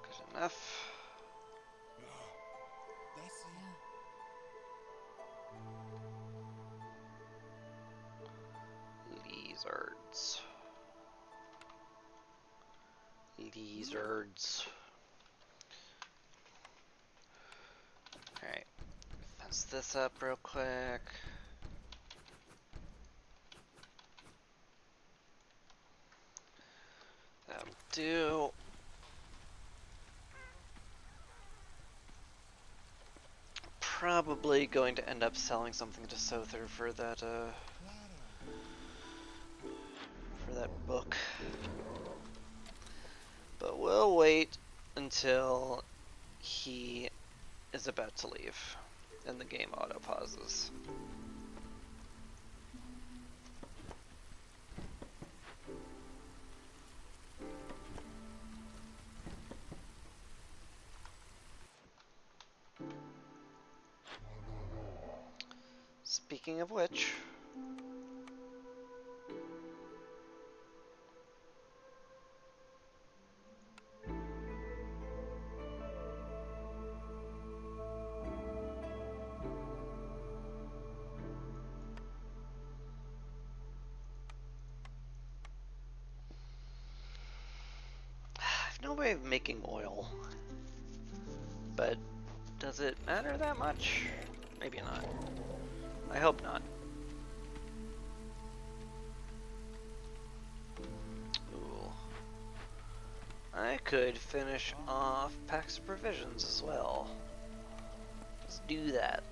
Good enough. Lizards. Lizards. Alright. Fence this up real quick. That'll do. Probably going to end up selling something to Sother for that book. But we'll wait until he is about to leave and the game auto pauses. Speaking of which, I have no way of making oil, but does it matter that much? Maybe not. I hope not. Ooh. I could finish off packs of provisions as well. Let's do that.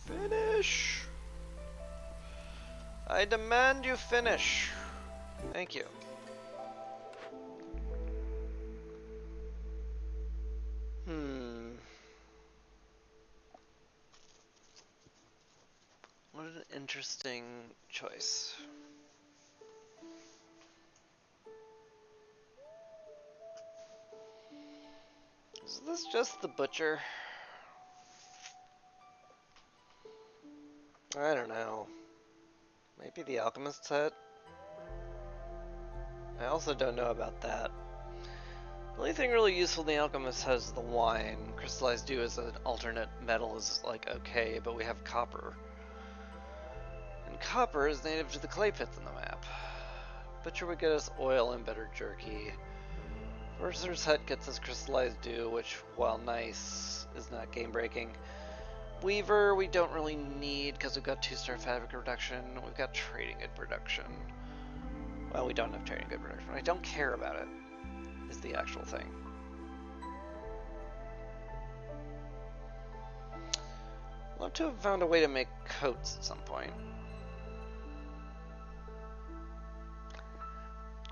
Finish! I demand you finish. Thank you. What an interesting choice. Is this just the butcher? I don't know. Maybe the alchemist's hut? I also don't know about that. The only thing really useful in the alchemist hut is the wine. Crystallized dew as an alternate metal is like okay, but we have copper. And copper is native to the clay pits on the map. Butcher would get us oil and better jerky. Mercer's hut gets us crystallized dew, which, while nice, is not game breaking. Weaver we don't really need because we've got 2-star fabric reduction. We've got trading good production. Well, we don't have trading good production. I don't care about it, is the actual thing. to have found a way to make coats at some point.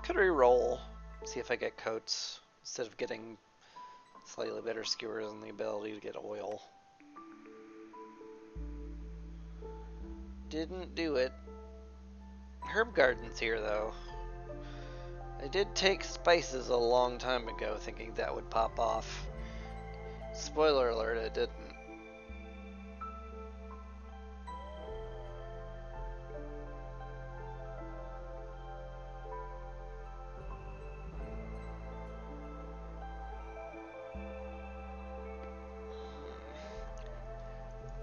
Could re-roll, see if I get coats instead of getting slightly better skewers and the ability to get oil. Didn't do it. Herb garden's here though. I did take spices a long time ago thinking that would pop off. Spoiler alert, it didn't.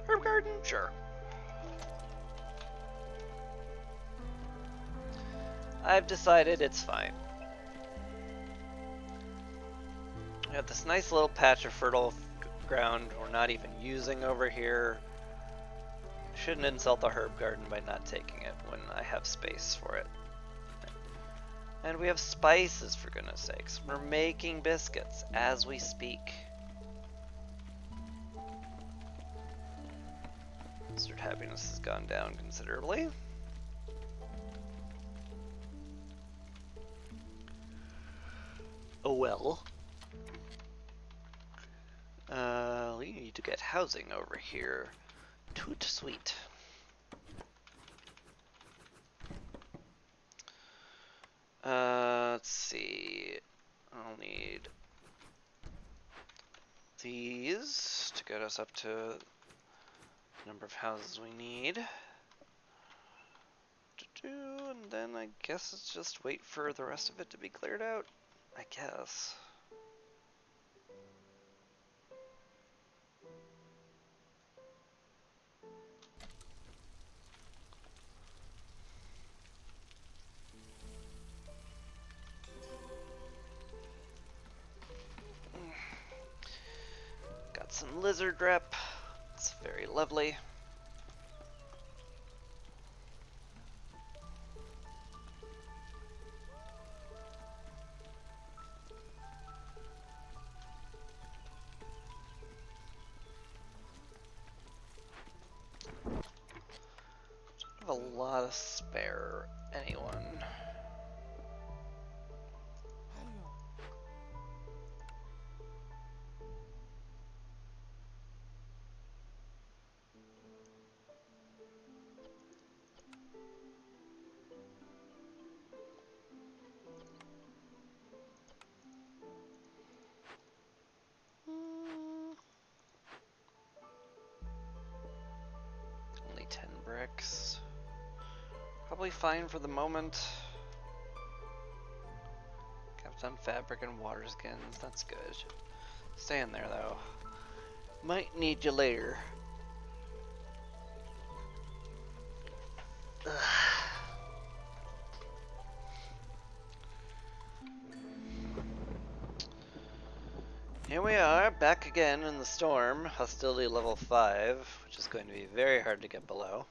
Herb garden? Sure. I've decided it's fine. We have this nice little patch of fertile ground we're not even using over here. Shouldn't insult the herb garden by not taking it when I have space for it. And we have spices, for goodness sakes. We're making biscuits as we speak. Mustard happiness has gone down considerably. Oh well. We need to get housing over here. Toot sweet. Let's see. I'll need these to get us up to the number of houses we need. And then I guess it's just wait for the rest of it to be cleared out. I guess. Got some lizard rep. It's very lovely. A lot of spare anyone. Only 10 bricks. Probably fine for the moment. Kept on fabric and water skins, that's good. Stay in there though. Might need you later. Ugh. Here we are, back again in the storm, hostility level 5, which is going to be very hard to get below.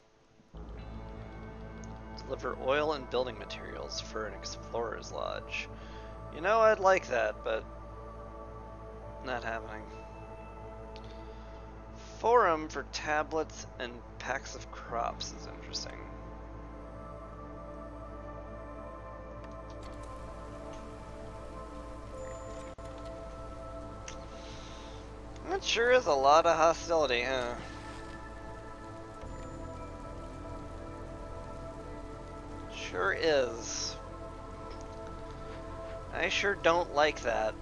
Deliver oil and building materials for an explorer's lodge. You know, I'd like that, but not happening. Forum for tablets and packs of crops is interesting. That sure is a lot of hostility, huh? Sure is. I sure don't like that.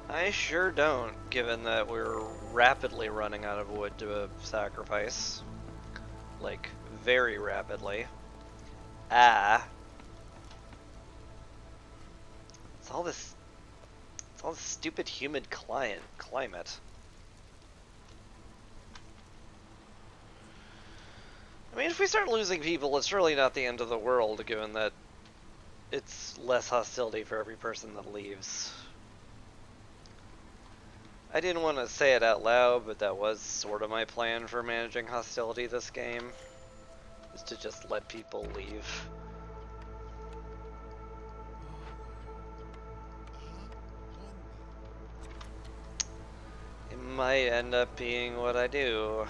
I sure don't, given that we're rapidly running out of wood to sacrifice. Like, very rapidly. Ah. It's all this stupid humid climate. I mean, if we start losing people, it's really not the end of the world, given that it's less hostility for every person that leaves. I didn't want to say it out loud, but that was sort of my plan for managing hostility this game, is to just let people leave. It might end up being what I do.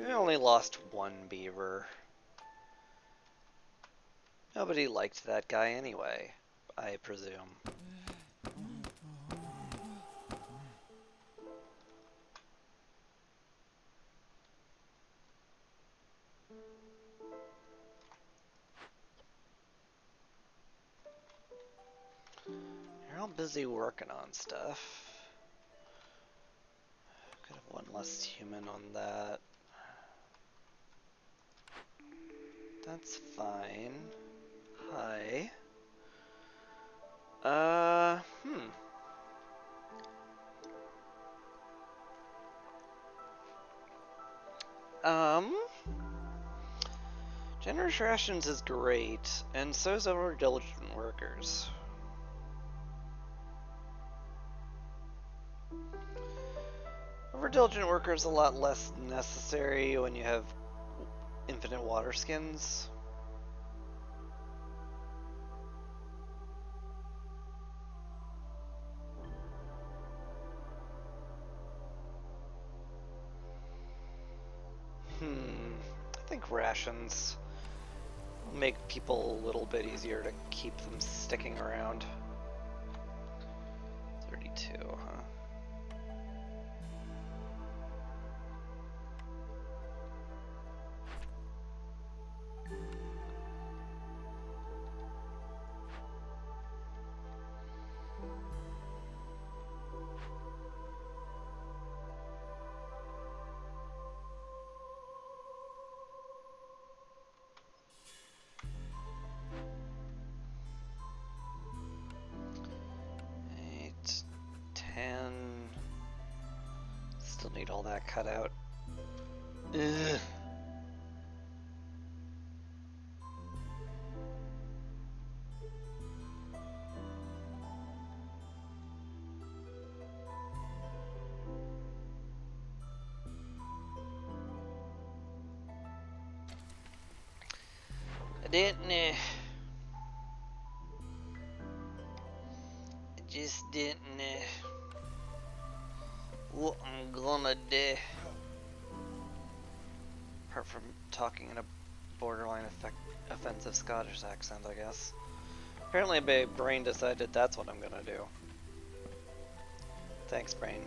We only lost one beaver. Nobody liked that guy anyway, I presume. You're all busy working on stuff. Could have one less human on that. That's fine. Hi. Hmm. Um, Generous rations is great, and so is overdiligent workers. Overdiligent workers a lot less necessary when you have infinite water skins. I think rations make people a little bit easier to keep them sticking around. 32, huh? Still need all that cut out. Ugh. I didn't. I just didn't. What I'm gonna do. Apart from talking in a borderline offensive Scottish accent, I guess. Apparently my brain decided that's what I'm gonna do. Thanks, brain.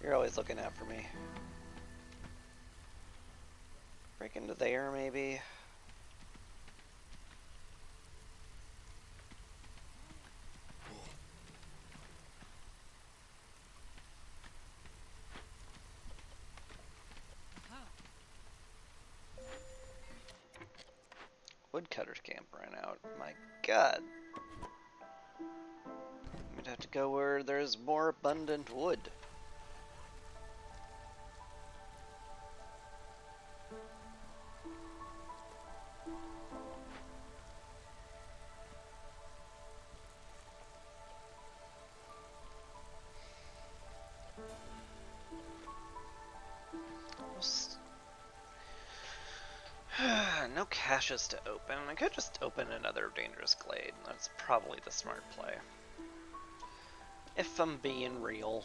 You're always looking out for me. Break into there, maybe? Woodcutters camp ran out. My god. We'd have to go where there's more abundant wood. No caches to open. I could just open another dangerous glade. That's probably the smart play. If I'm being real.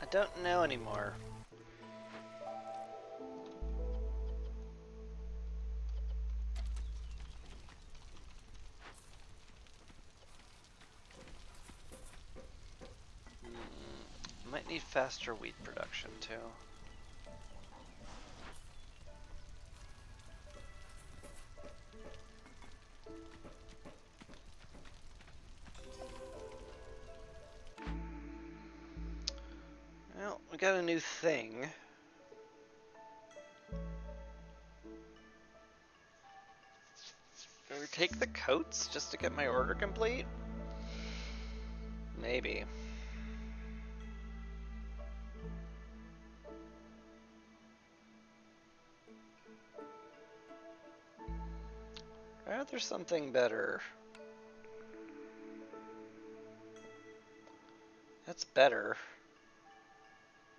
I don't know anymore. Might need faster wheat production too. Well, we got a new thing. Do we take the coats just to get my order complete? Maybe. There's something better. That's better.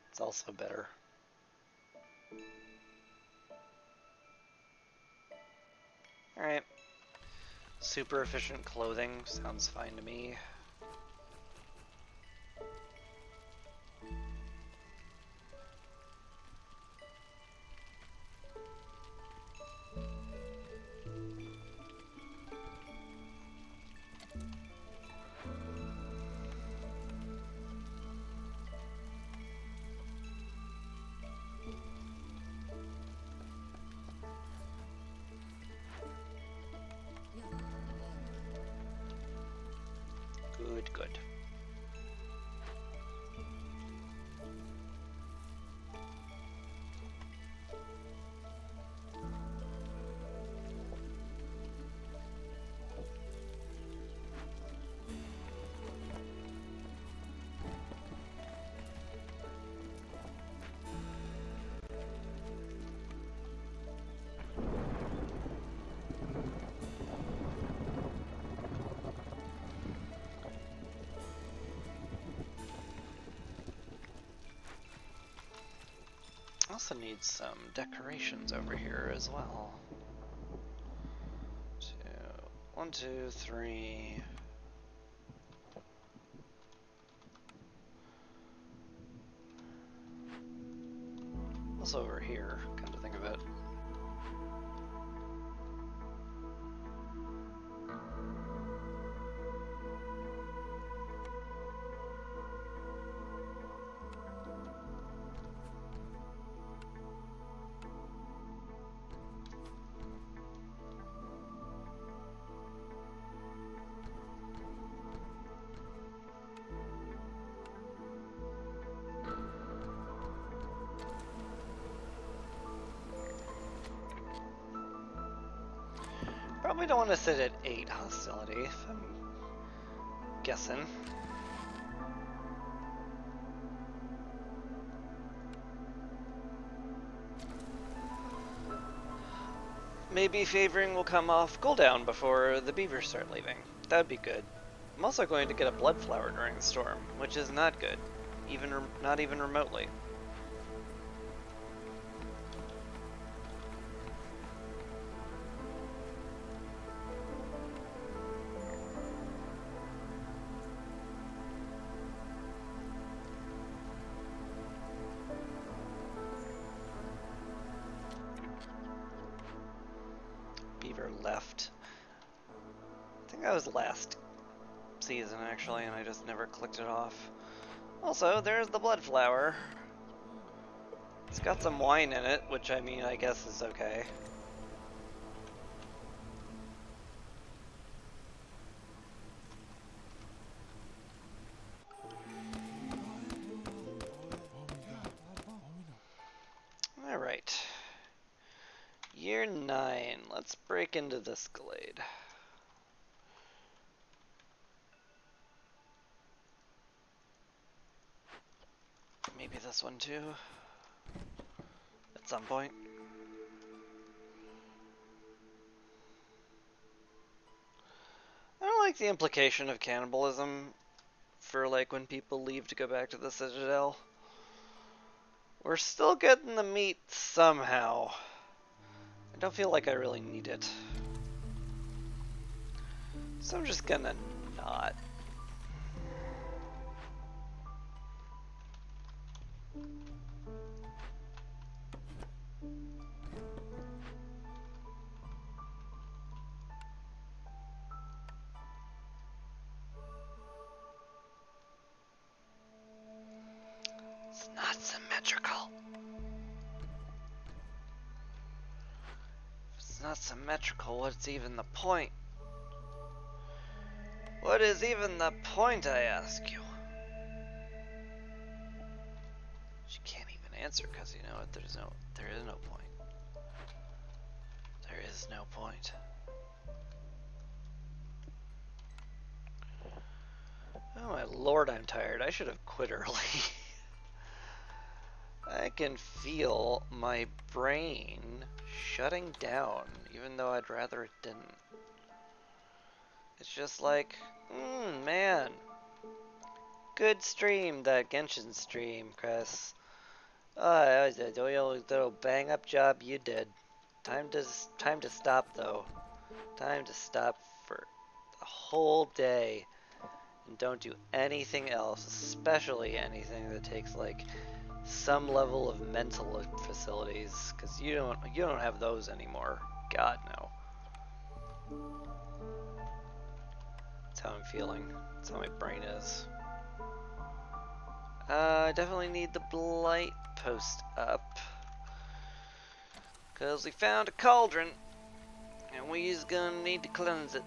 It's also better. Alright. Super efficient clothing sounds fine to me. Good, good. Also need some decorations over here as well. 1, 2, 3. Also over here, come to think of it. Probably don't want to sit at 8 hostility, if I'm guessing. Maybe favoring will come off cooldown before the beavers start leaving. That would be good. I'm also going to get a blood flower during the storm, which is not good, not even remotely. Beaver left. I think that was last season actually, and I just never clicked it off. Also, there's the blood flower. It's got some wine in it, which I mean, I guess is okay. Alright. Year 9. Let's break into this glade. Maybe this one too. At some point. I don't like the implication of cannibalism for like when people leave to go back to the Citadel. We're still getting the meat somehow. I don't feel like I really need it. So I'm just gonna not. not symmetrical. If it's not symmetrical, what's even the point? What is even the point, I ask you? She can't even answer because you know what? There is no point. There is no point. Oh my lord, I'm tired. I should have quit early. I can feel my brain shutting down, even though I'd rather it didn't. It's just like, man. Good stream, that Genshin stream, Chris. Oh, little bang up job you did. Time to stop though. Time to stop for the whole day and don't do anything else, especially anything that takes like some level of mental facilities, because you don't have those anymore. God no. That's how I'm feeling. That's how my brain is. I definitely need the blight post up, because we found a cauldron and we's gonna need to cleanse it.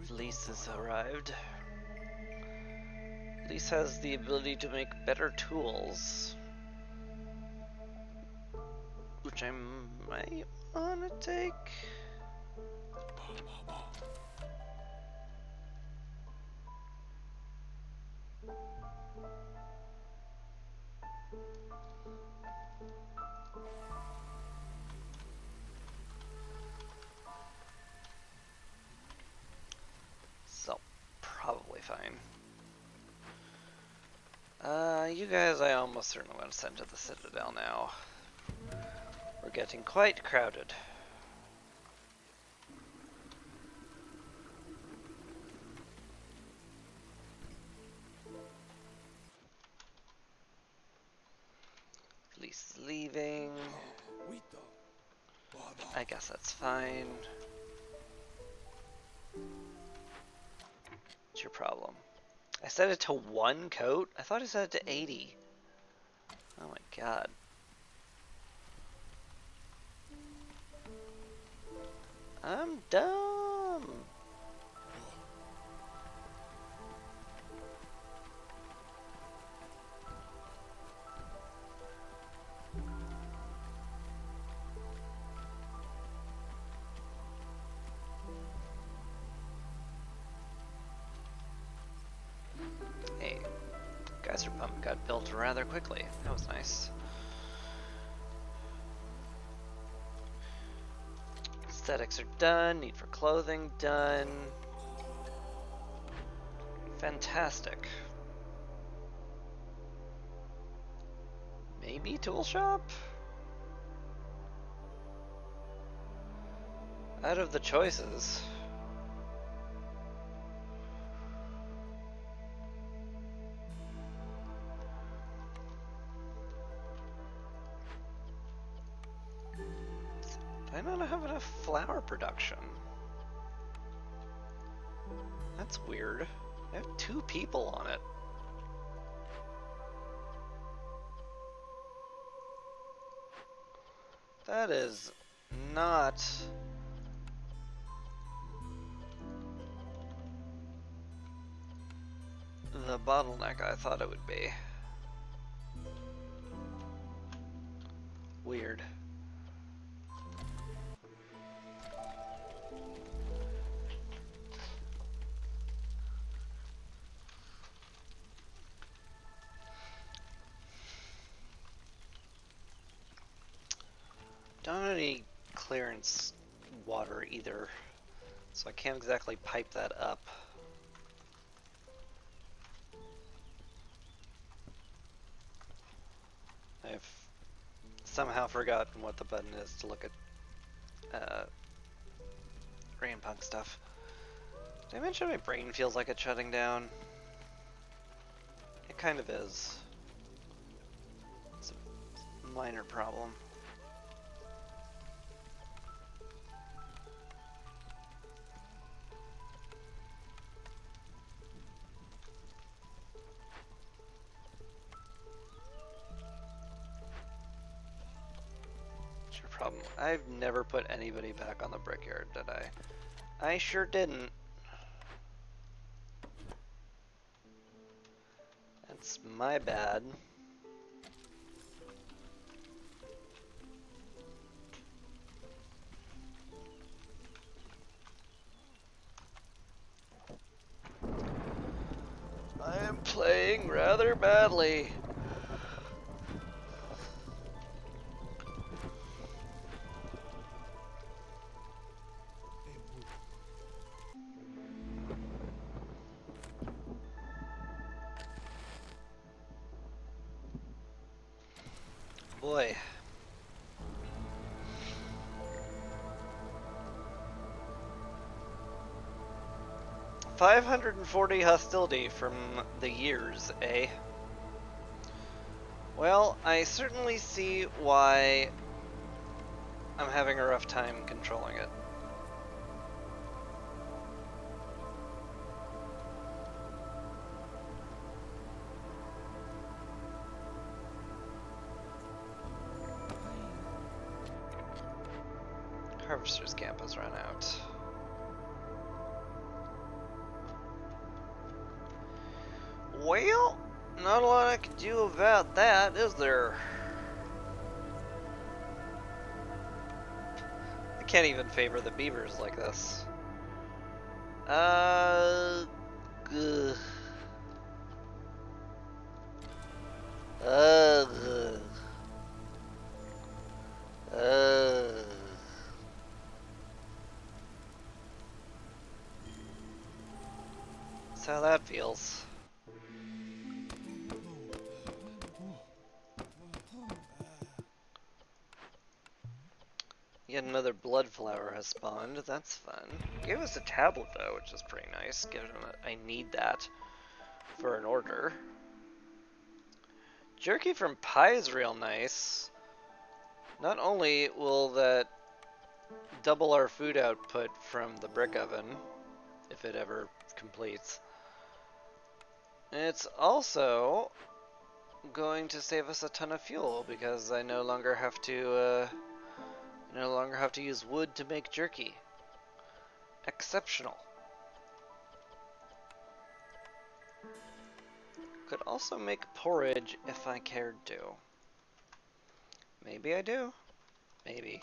Lise has arrived. Lise has the ability to make better tools, which I might want to take. So, probably fine. You guys I almost certainly want to send to the Citadel now. We're getting quite crowded. Lisa's leaving. I guess that's fine. What's your problem? I set it to 1 coat? I thought I set it to 80. Oh my god. I'm dumb. Hey, Geyser Pump got built rather quickly. That was nice. Aesthetics are done. Need for clothing done. Fantastic. Maybe tool shop? Out of the choices. I don't have enough flower production. That's weird. I have 2 people on it. That is not the bottleneck I thought it would be. Weird. Don't have any clearance water either, so I can't exactly pipe that up. I've somehow forgotten what the button is to look at Rainpunk stuff. Did I mention my brain feels like it's shutting down? It kind of is. It's a minor problem. problem. I've never put anybody back on the brickyard, did I? I sure didn't. That's my bad. I am playing rather badly. Boy. $540 hostility from the years, eh? Well, I certainly see why I'm having a rough time controlling it. Harvester's camp has run out. Well, not a lot I can do about that, is there? I can't even favor the beavers like this. Ugh. Ugh. That's how that feels. Yet another blood flower has spawned. That's fun. Gave us a tablet though, which is pretty nice. Given I need that for an order. Jerky from pie is real nice. Not only will that double our food output from the brick oven, if it ever completes, it's also going to save us a ton of fuel because I no longer have to use wood to make jerky. Exceptional. Could also make porridge if I cared to. Maybe I do. Maybe.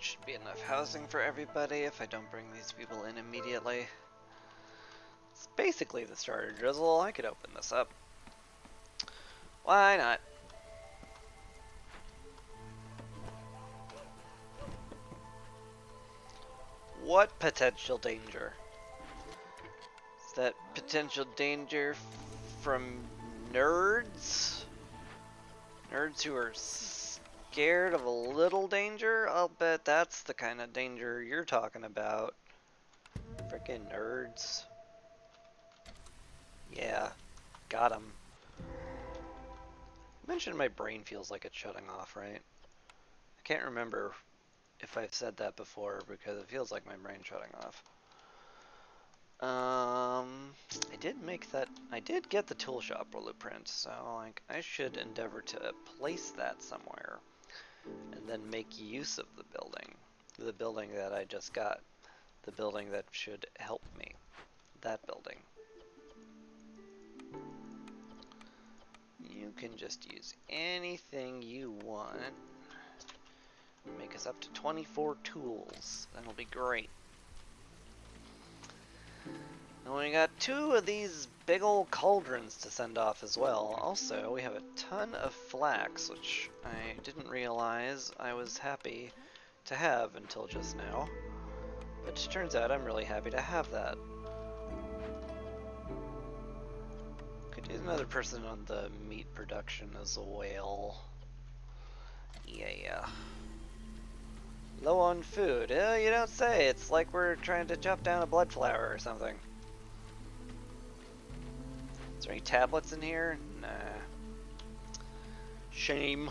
Should be enough housing for everybody if I don't bring these people in immediately. It's basically the starter drizzle. I could open this up. Why not? What potential danger? Is that potential danger from nerds? Nerds who are scared of a little danger? I'll bet that's the kind of danger you're talking about. Frickin' nerds. Yeah, got 'em. I mentioned my brain feels like it's shutting off, right? I can't remember if I've said that before because it feels like my brain's shutting off. I did get the tool shop blueprint, so like I should endeavor to place that somewhere. And then make use of the building that I just got, the building that should help me, that building. You can just use anything you want. Make us up to 24 tools. That'll be great. And we got 2 of these big old cauldrons to send off as well. Also, we have a ton of flax, which I didn't realize I was happy to have until just now. But it turns out I'm really happy to have that. Could use another person on the meat production as well. Yeah. Low on food. You don't say. It's like we're trying to chop down a blood flower or something. Is there any tablets in here? Nah. Shame.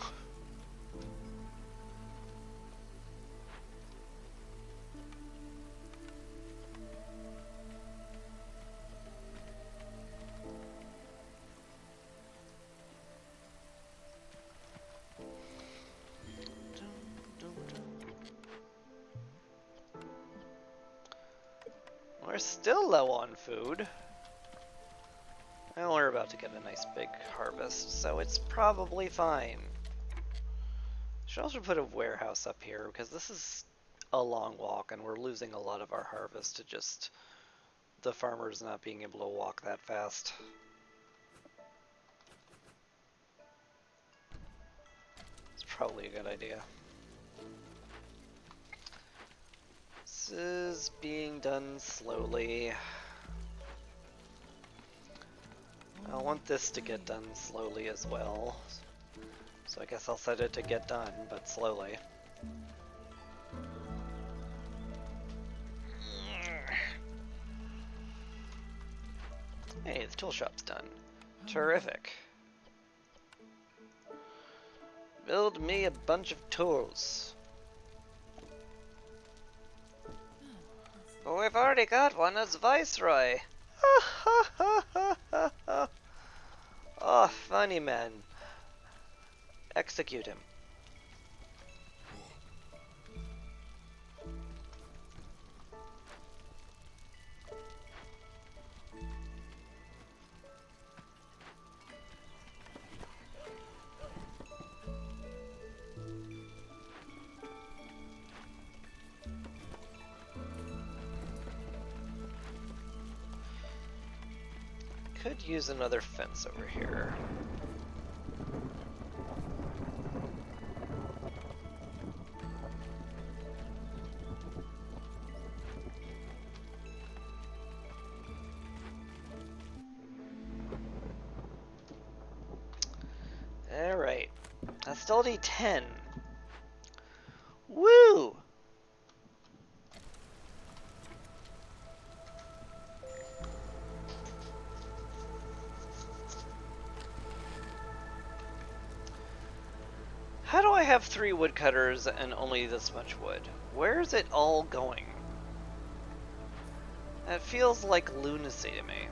We're still low on food. Well, we're about to get a nice big harvest, so it's probably fine. Should also put a warehouse up here, because this is a long walk, and we're losing a lot of our harvest to just the farmers not being able to walk that fast. It's probably a good idea. This is being done slowly. I want this to get done slowly as well. So I guess I'll set it to get done, but slowly. Hey, the tool shop's done. Terrific. Build me a bunch of tools. But we've already got one as Viceroy. Oh, funny man. Execute him. Could use another fence over here. Alright. Hostility 10. Woo! How do I have 3 woodcutters and only this much wood? Where is it all going? That feels like lunacy to me.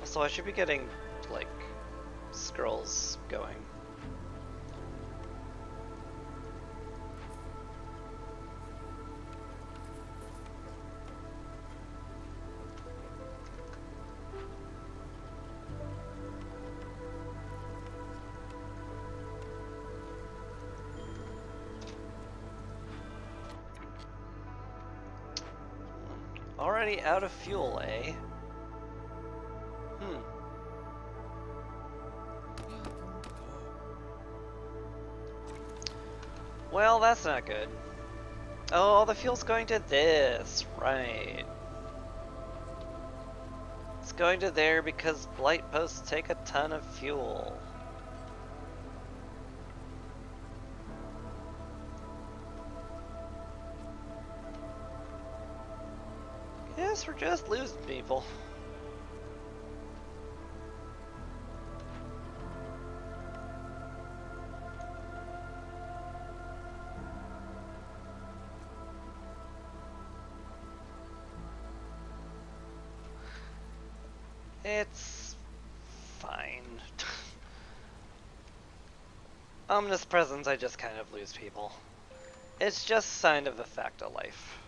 So I should be getting, like, scrolls going. Already out of fuel, eh? Well, that's not good. Oh, the fuel's going to this, right. It's going to there because blight posts take a ton of fuel. Yes, we're just losing people. It's fine. Ominous presence, I just kind of lose people. It's just sign of the fact of life.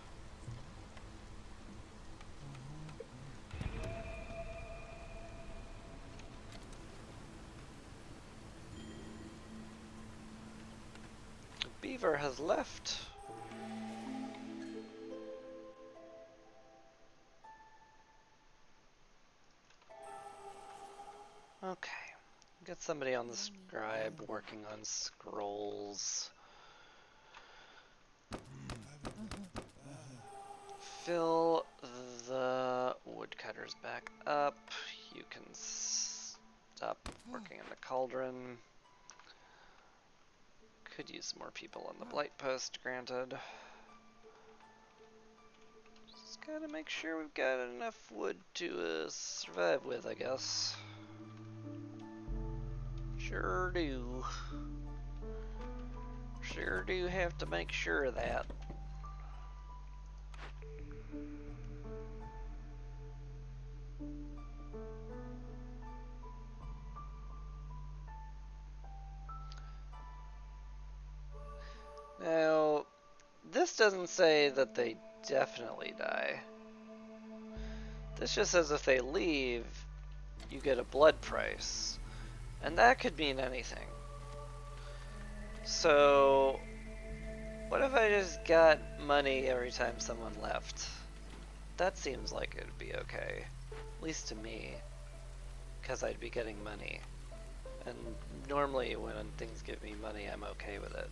Beaver has left. Okay. Get somebody on the scribe working on scrolls. Fill the woodcutter's up. You can stop working in the cauldron. Could use more people on the blight post, granted. Just gotta make sure we've got enough wood to survive with, I guess. Sure do. Sure do have to make sure of that. Now, this doesn't say that they definitely die. This just says if they leave, you get a blood price. And that could mean anything. So, what if I just got money every time someone left? That seems like it'd be okay. At least to me. Because I'd be getting money. And normally when things give me money, I'm okay with it.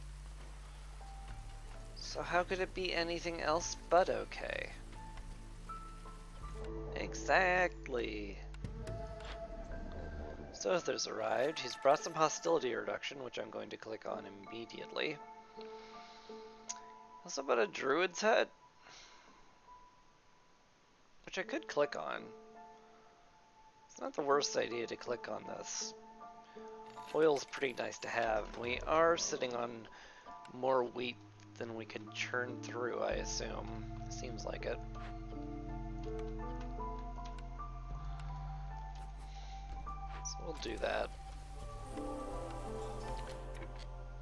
So how could it be anything else but okay? Exactly. Sother's arrived. He's brought some hostility reduction, which I'm going to click on immediately. Also about a druid's head, which I could click on. It's not the worst idea to click on this. Oil's pretty nice to have. We are sitting on more wheat than we can churn through, I assume. Seems like it. So we'll do that.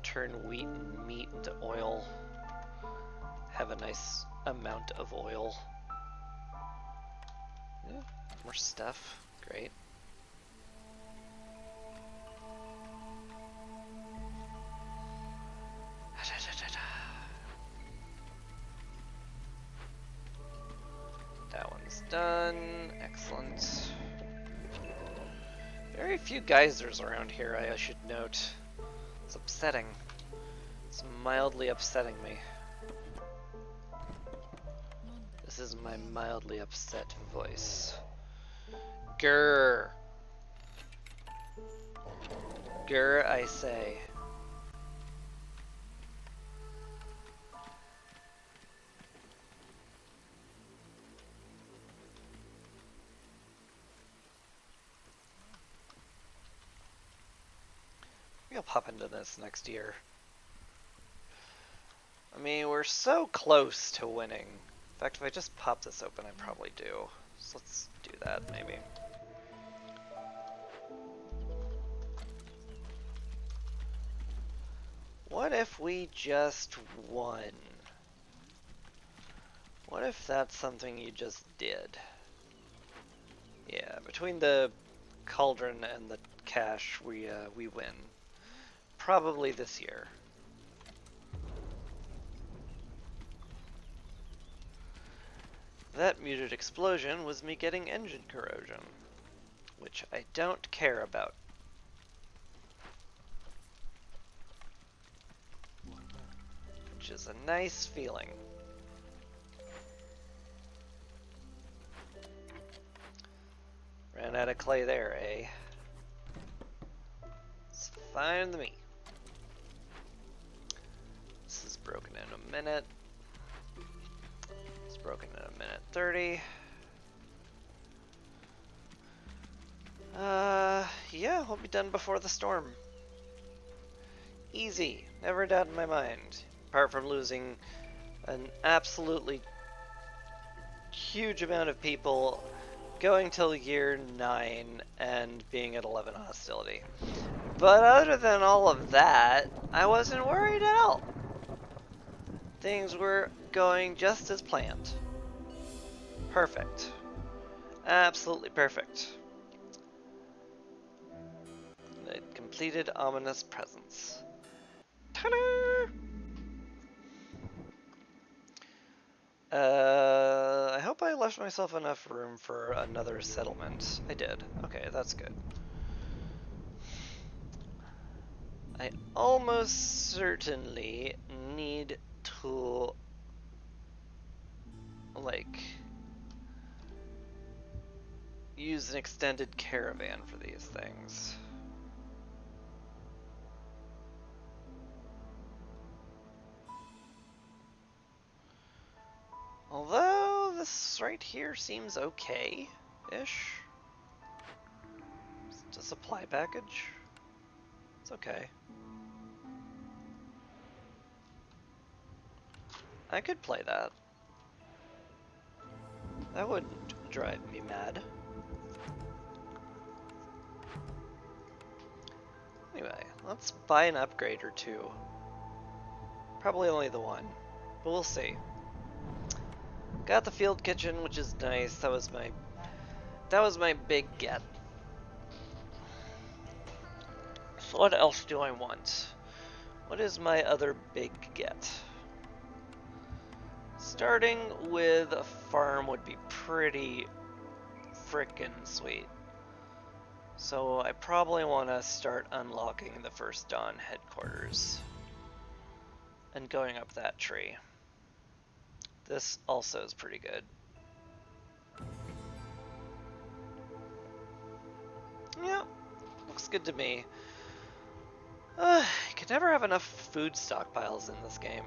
Turn wheat and meat into oil. Have a nice amount of oil. Yeah, more stuff. Great. That one's done. Excellent. Very few geysers around here, I should note. It's upsetting. It's mildly upsetting me. This is my mildly upset voice. Grr. Grr, I say. Maybe I'll pop into this next year. I mean, we're so close to winning. In fact, if I just pop this open, I probably do. So let's do that, maybe. What if we just won? What if that's something you just did? Yeah, between the cauldron and the cash, we win. Probably this year. That muted explosion was me getting engine corrosion, which I don't care about. Which is a nice feeling. Ran out of clay there, eh? It's fine with me. This is broken in a minute. It's broken in a minute 30. Yeah, we'll be done before the storm. Easy, never a doubt in my mind. Apart from losing an absolutely huge amount of people going till year 9 and being at 11 hostility. But other than all of that, I wasn't worried at all. Things were going just as planned. Perfect. Absolutely perfect. The completed ominous presence. Ta-da! I hope I left myself enough room for another settlement. I did. Okay, that's good. I almost certainly need to, like, use an extended caravan for these things. Although this right here seems okay-ish. It's a supply package. It's okay. I could play that. That wouldn't drive me mad. Anyway, let's buy an upgrade or two. Probably only the one, but we'll see. Got the field kitchen, which is nice. That was my big get. So what else do I want? What is my other big get? Starting with a farm would be pretty frickin' sweet. So I probably want to start unlocking the First Dawn headquarters and going up that tree. This also is pretty good. Yeah, looks good to me. You can never have enough food stockpiles in this game.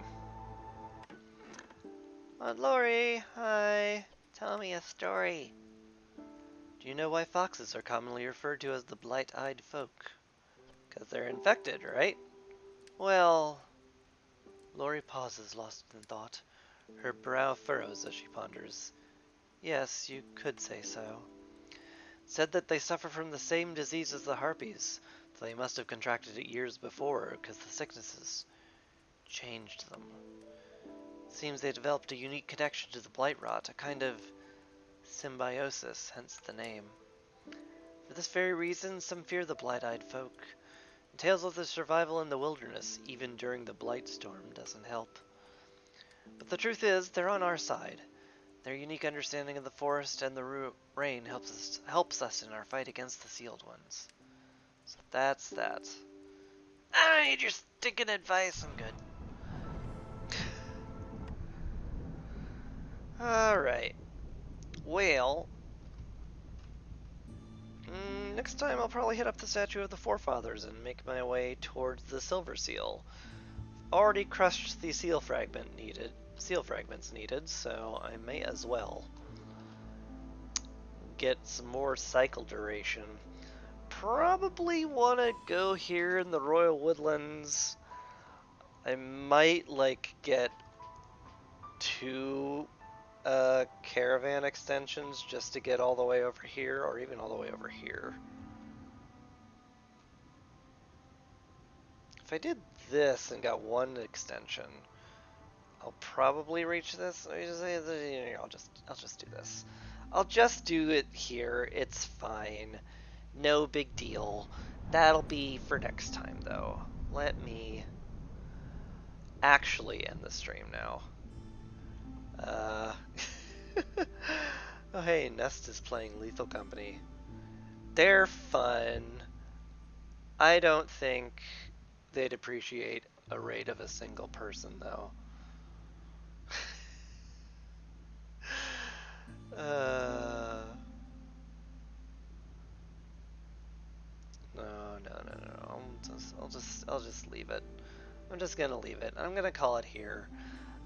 Lori, hi. Tell me a story. Do you know why foxes are commonly referred to as the blight-eyed folk? 'Cause they're infected, right? Well... Lori pauses, lost in thought. Her brow furrows as she ponders. Yes, you could say so. Said that they suffer from the same disease as the harpies, though they must have contracted it years before, because the sicknesses changed them. Seems they developed a unique connection to the blight rot, a kind of symbiosis, hence the name. For this very reason, some fear the blight-eyed folk. And tales of their survival in the wilderness, even during the blight storm, doesn't help. But the truth is, they're on our side. Their unique understanding of the forest and the rain helps us in our fight against the sealed ones. So that's that. I don't need your stinking advice, I'm good. Alright. Well, next time I'll probably hit up the Statue of the Forefathers and make my way towards the Silver Seal. Already crushed the seal fragments needed, so I may as well get some more cycle duration. Probably want to go here in the Royal Woodlands. I might get 2 caravan extensions just to get all the way over here, or even all the way over here. If I did this and got 1 extension, I'll probably reach this. I'll just do this. I'll just do it here. It's fine. No big deal. That'll be for next time, though. Let me actually end the stream now. Oh hey, Nest is playing Lethal Company. They're fun. I don't think they'd appreciate a raid of a single person, though. No. I'll just leave it. I'm just gonna leave it. I'm gonna call it here.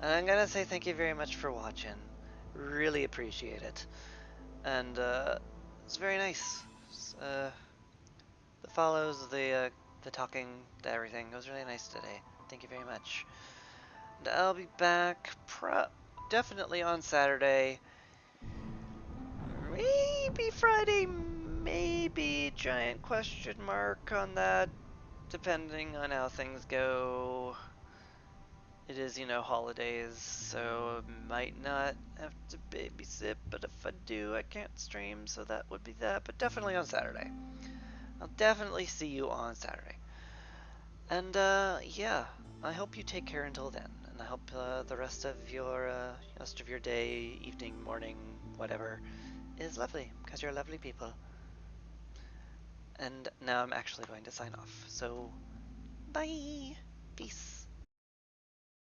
And I'm gonna say thank you very much for watching. Really appreciate it. And it's very nice. The follows, the talking, the everything. It was really nice today. Thank you very much. And I'll be back definitely on Saturday. Maybe Friday, maybe giant question mark on that, depending on how things go. It is, holidays, so might not have to babysit, but if I do, I can't stream, so that would be that, but definitely on Saturday. I'll definitely see you on Saturday. And, yeah, I hope you take care until then, and I hope the rest of your day, evening, morning, whatever, is lovely, because you're lovely people. And now I'm actually going to sign off, so bye! Peace!